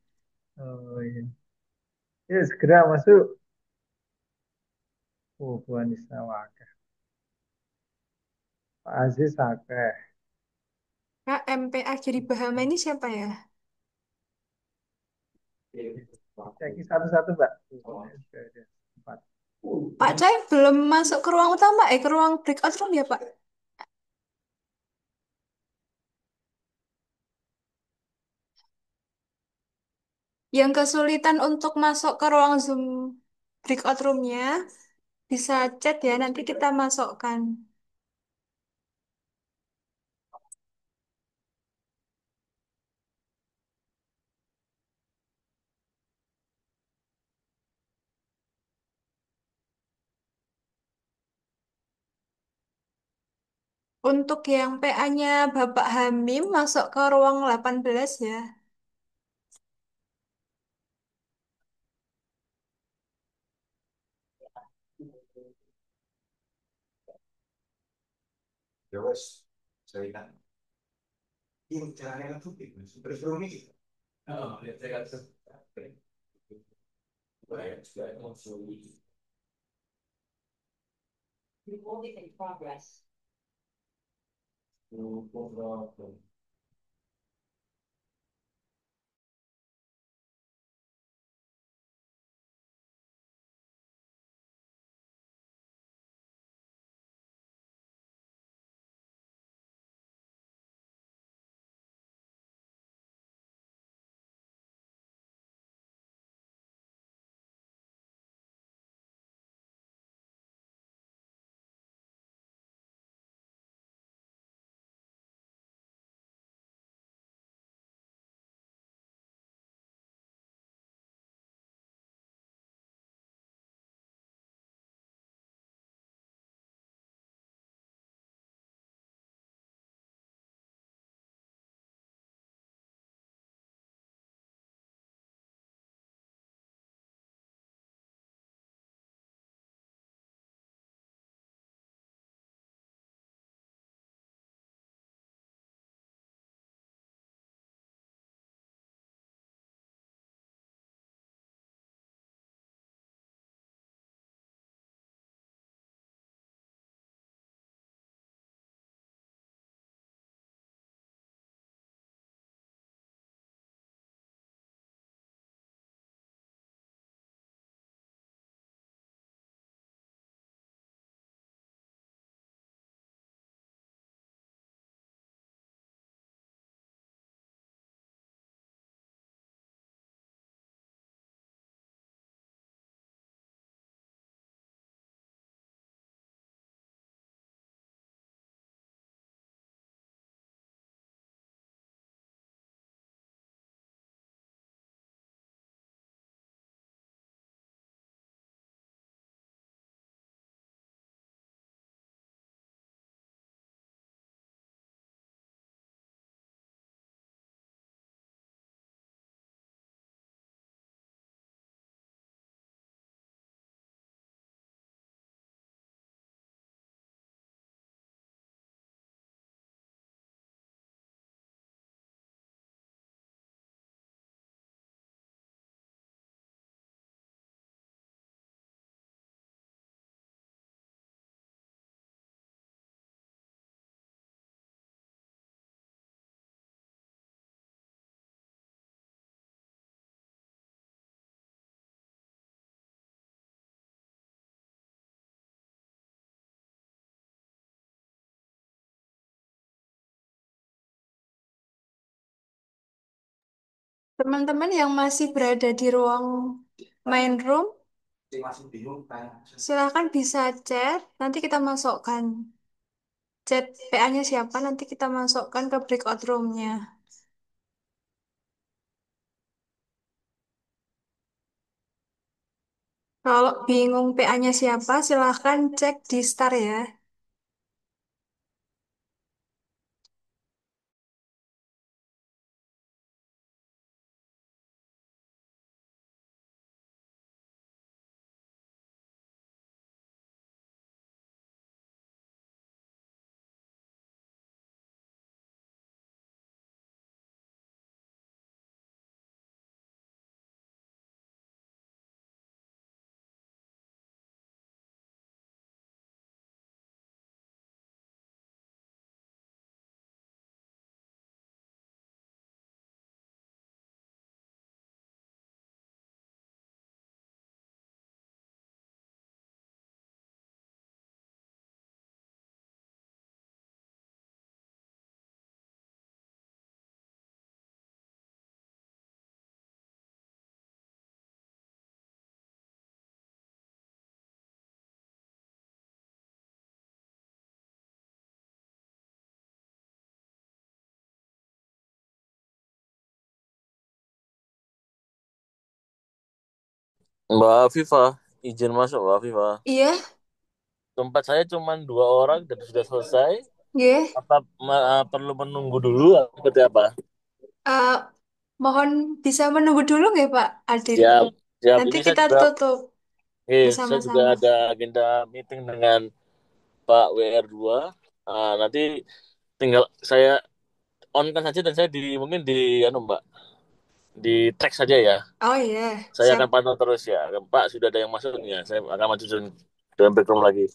Oh iya. Ya segera masuk. Oh, Bu Anissa Wakil. Pak Aziz Akeh. Kak, MPA jadi Bahama ini siapa ya? Ceki satu-satu, Mbak. Sudah, empat. Pak Cai belum masuk ke ruang utama, ke ruang breakout room ya, Pak? Yang kesulitan untuk masuk ke ruang Zoom breakout roomnya, bisa chat ya, nanti kita masukkan. Untuk yang PA-nya Bapak Hamim masuk ke ruang 18 ya. Teman-teman yang masih berada di ruang main room, silahkan bisa chat. Nanti kita masukkan chat PA-nya siapa, nanti kita masukkan ke breakout room-nya. Kalau bingung PA-nya siapa, silahkan cek di Star ya. Mbak Viva, izin masuk Mbak Viva. Iya, Tempat saya cuma 2 orang dan sudah selesai. nggih. Apa perlu menunggu dulu atau seperti apa? Eh, mohon bisa menunggu dulu nggak Pak Adil? Siap, siap. Nanti Ini saya kita juga, tutup saya juga bersama-sama. ada agenda meeting dengan Pak WR2. Nanti tinggal saya on kan saja dan saya mungkin di anu Mbak, di track saja ya. Oh iya, Saya akan siap. pantau terus ya. Pak sudah ada yang masuk nih ya. Saya akan maju dalam background lagi.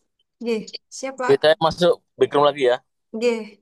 Nggih, siap Oke, Pak. saya masuk background lagi ya. Nggih.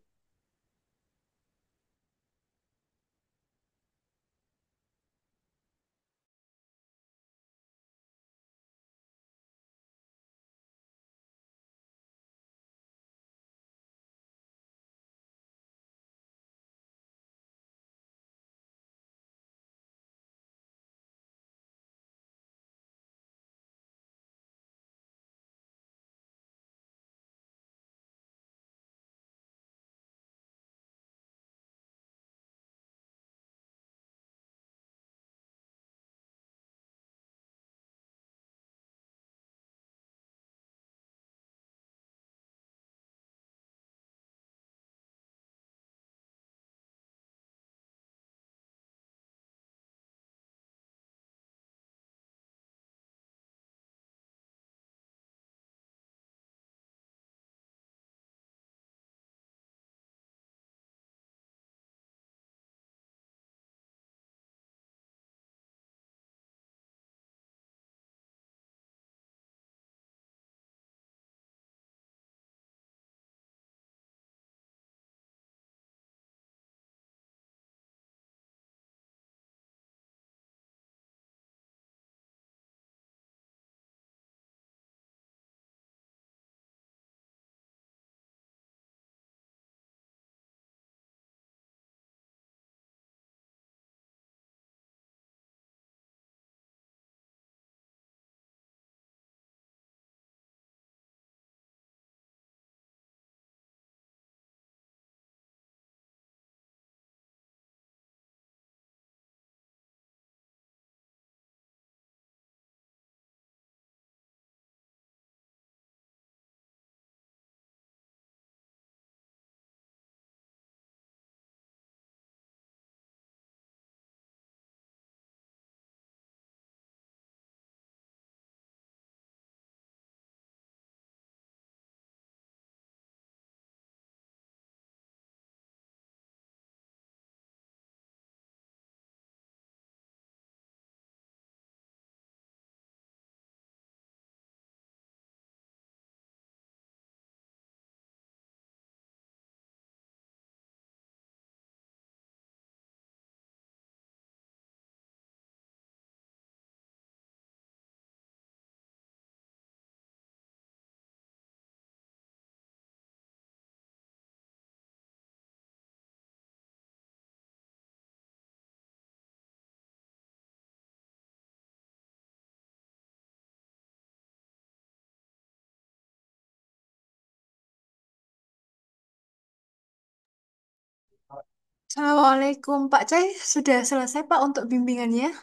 Assalamualaikum Pak Cai, sudah selesai Pak untuk bimbingannya?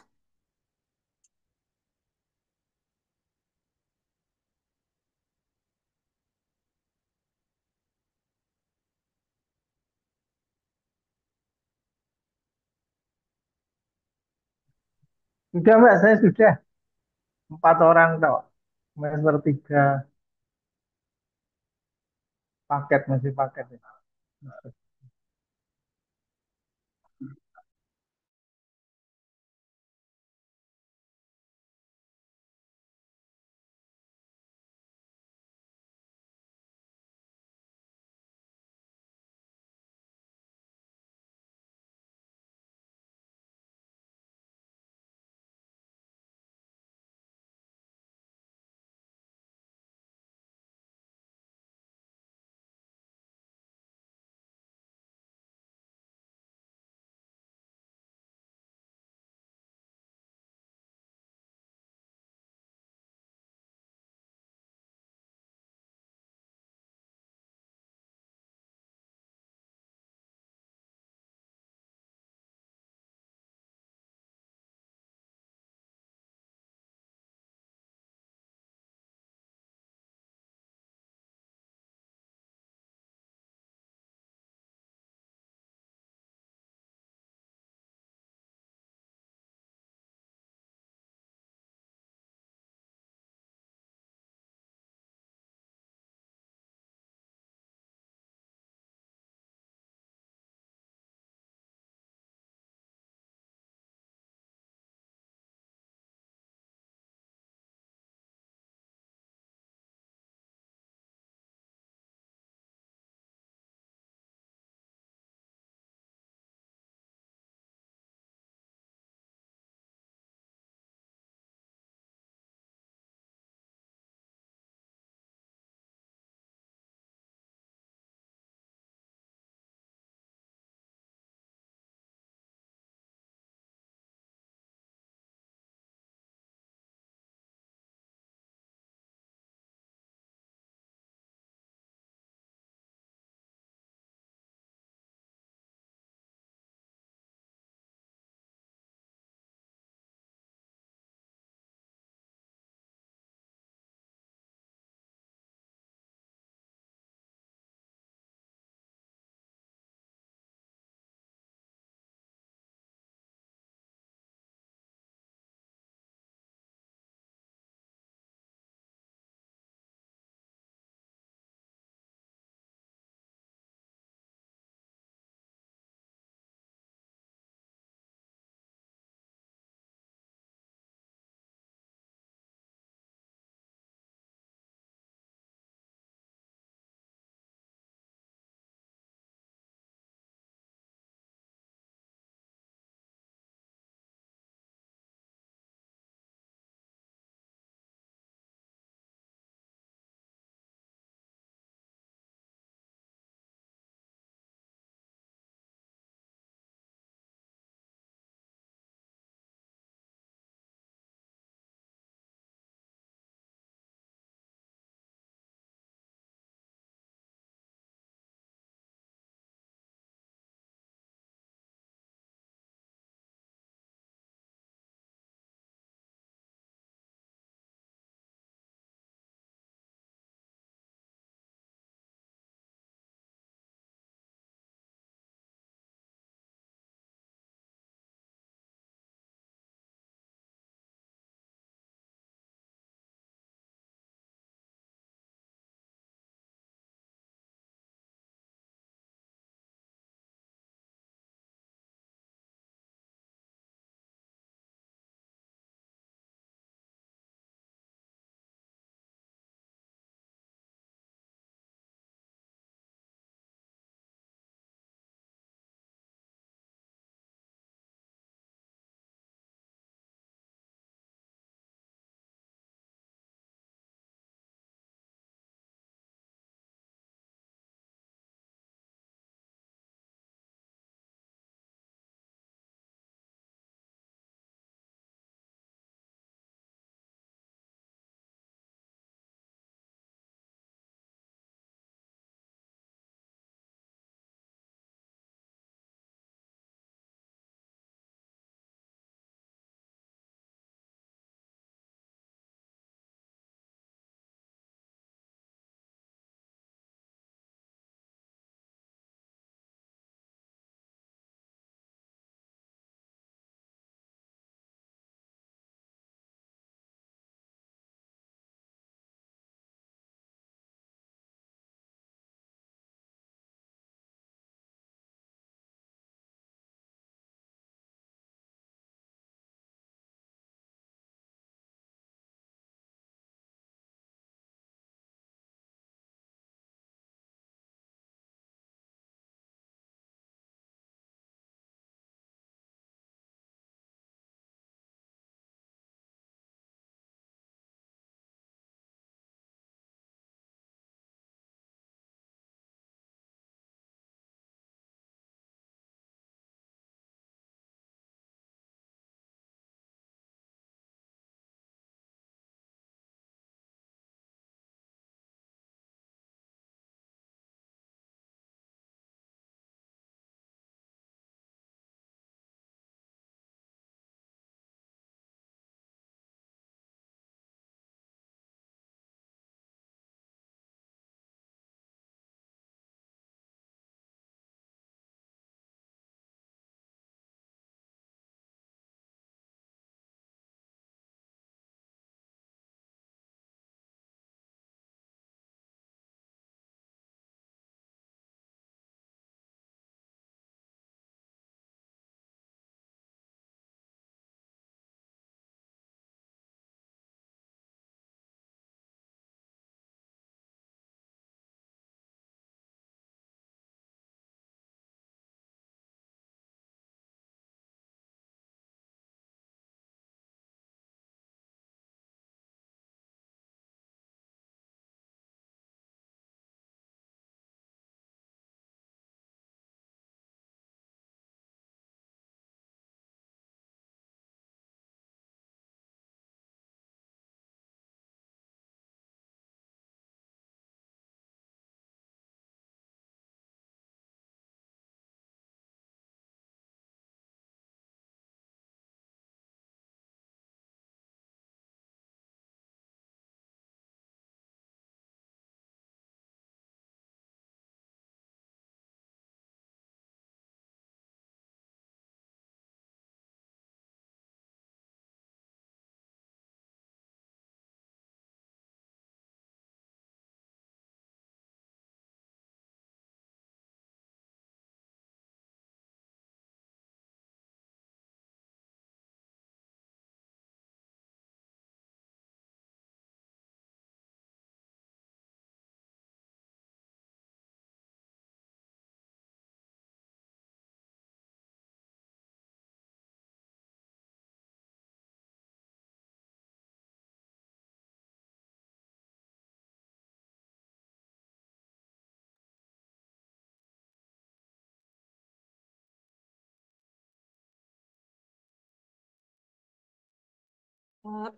Sudah Mbak, saya sudah 4 orang kok. Semester 3 paket masih paket ya.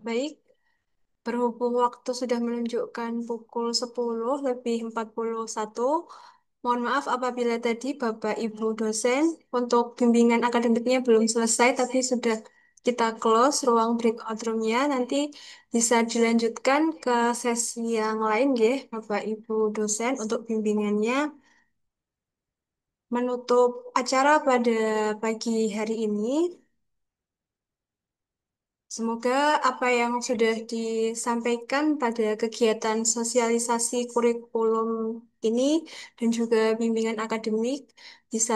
Baik, berhubung waktu sudah menunjukkan pukul 10 lebih 41, mohon maaf apabila tadi Bapak Ibu dosen untuk bimbingan akademiknya belum selesai, tapi sudah kita close ruang breakout room-nya. Nanti bisa dilanjutkan ke sesi yang lain, ya, Bapak Ibu dosen untuk bimbingannya. Menutup acara pada pagi hari ini, semoga apa yang sudah disampaikan pada kegiatan sosialisasi kurikulum ini dan juga bimbingan akademik bisa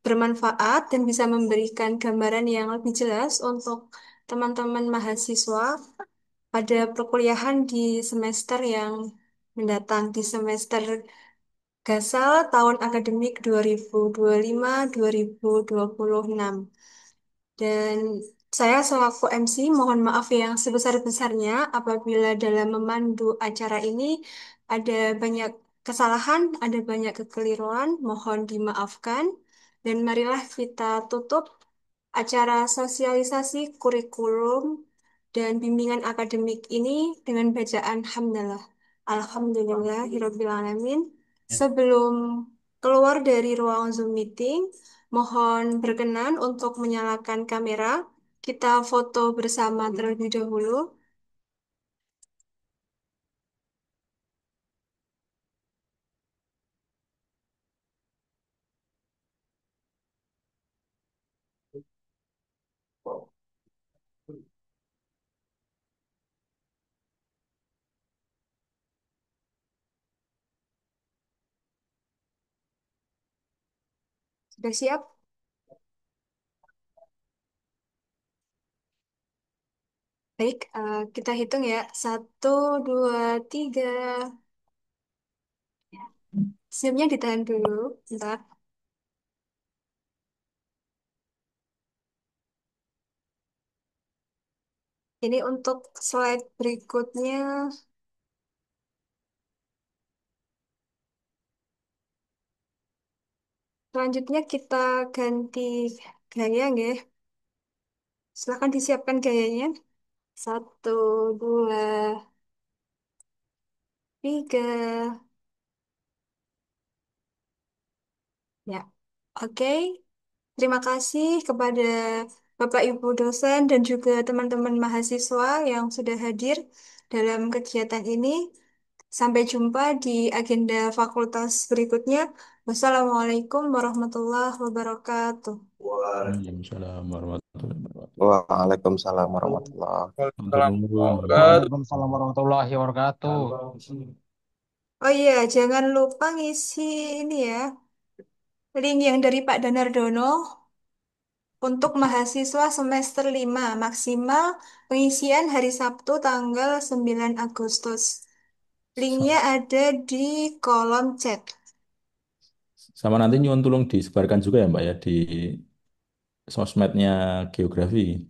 bermanfaat dan bisa memberikan gambaran yang lebih jelas untuk teman-teman mahasiswa pada perkuliahan di semester yang mendatang, di semester Gasal tahun akademik 2025-2026. Dan saya selaku MC mohon maaf yang sebesar-besarnya apabila dalam memandu acara ini ada banyak kesalahan, ada banyak kekeliruan, mohon dimaafkan. Dan marilah kita tutup acara sosialisasi kurikulum dan bimbingan akademik ini dengan bacaan hamdalah. Alhamdulillahirrabbilalamin. Sebelum keluar dari ruang Zoom meeting, mohon berkenan untuk menyalakan kamera. Kita foto bersama terlebih dahulu. Sudah siap? Baik, kita hitung ya. Satu, dua, tiga. Senyumnya ditahan dulu. Bentar. Ini untuk slide berikutnya. Selanjutnya kita ganti gaya, nggih. Silakan disiapkan gayanya. Satu, dua, tiga. Ya, oke. Terima kasih kepada Bapak Ibu dosen dan juga teman-teman mahasiswa yang sudah hadir dalam kegiatan ini. Sampai jumpa di agenda fakultas berikutnya. Wassalamualaikum warahmatullahi wabarakatuh. Waalaikumsalam warahmatullahi wabarakatuh. Waalaikumsalam warahmatullahi. Waalaikumsalam Assalamualaikum warahmatullahi wabarakatuh. warahmatullahi Waalaikumsalam warahmatullahi wabarakatuh. Oh iya, jangan lupa ngisi ini ya, link yang dari Pak Danardono untuk mahasiswa semester 5 maksimal pengisian hari Sabtu tanggal 9 Agustus. Linknya wabarakatuh. ada di kolom chat. Sama nanti nyuwun tolong disebarkan juga ya Mbak ya di sosmednya geografi.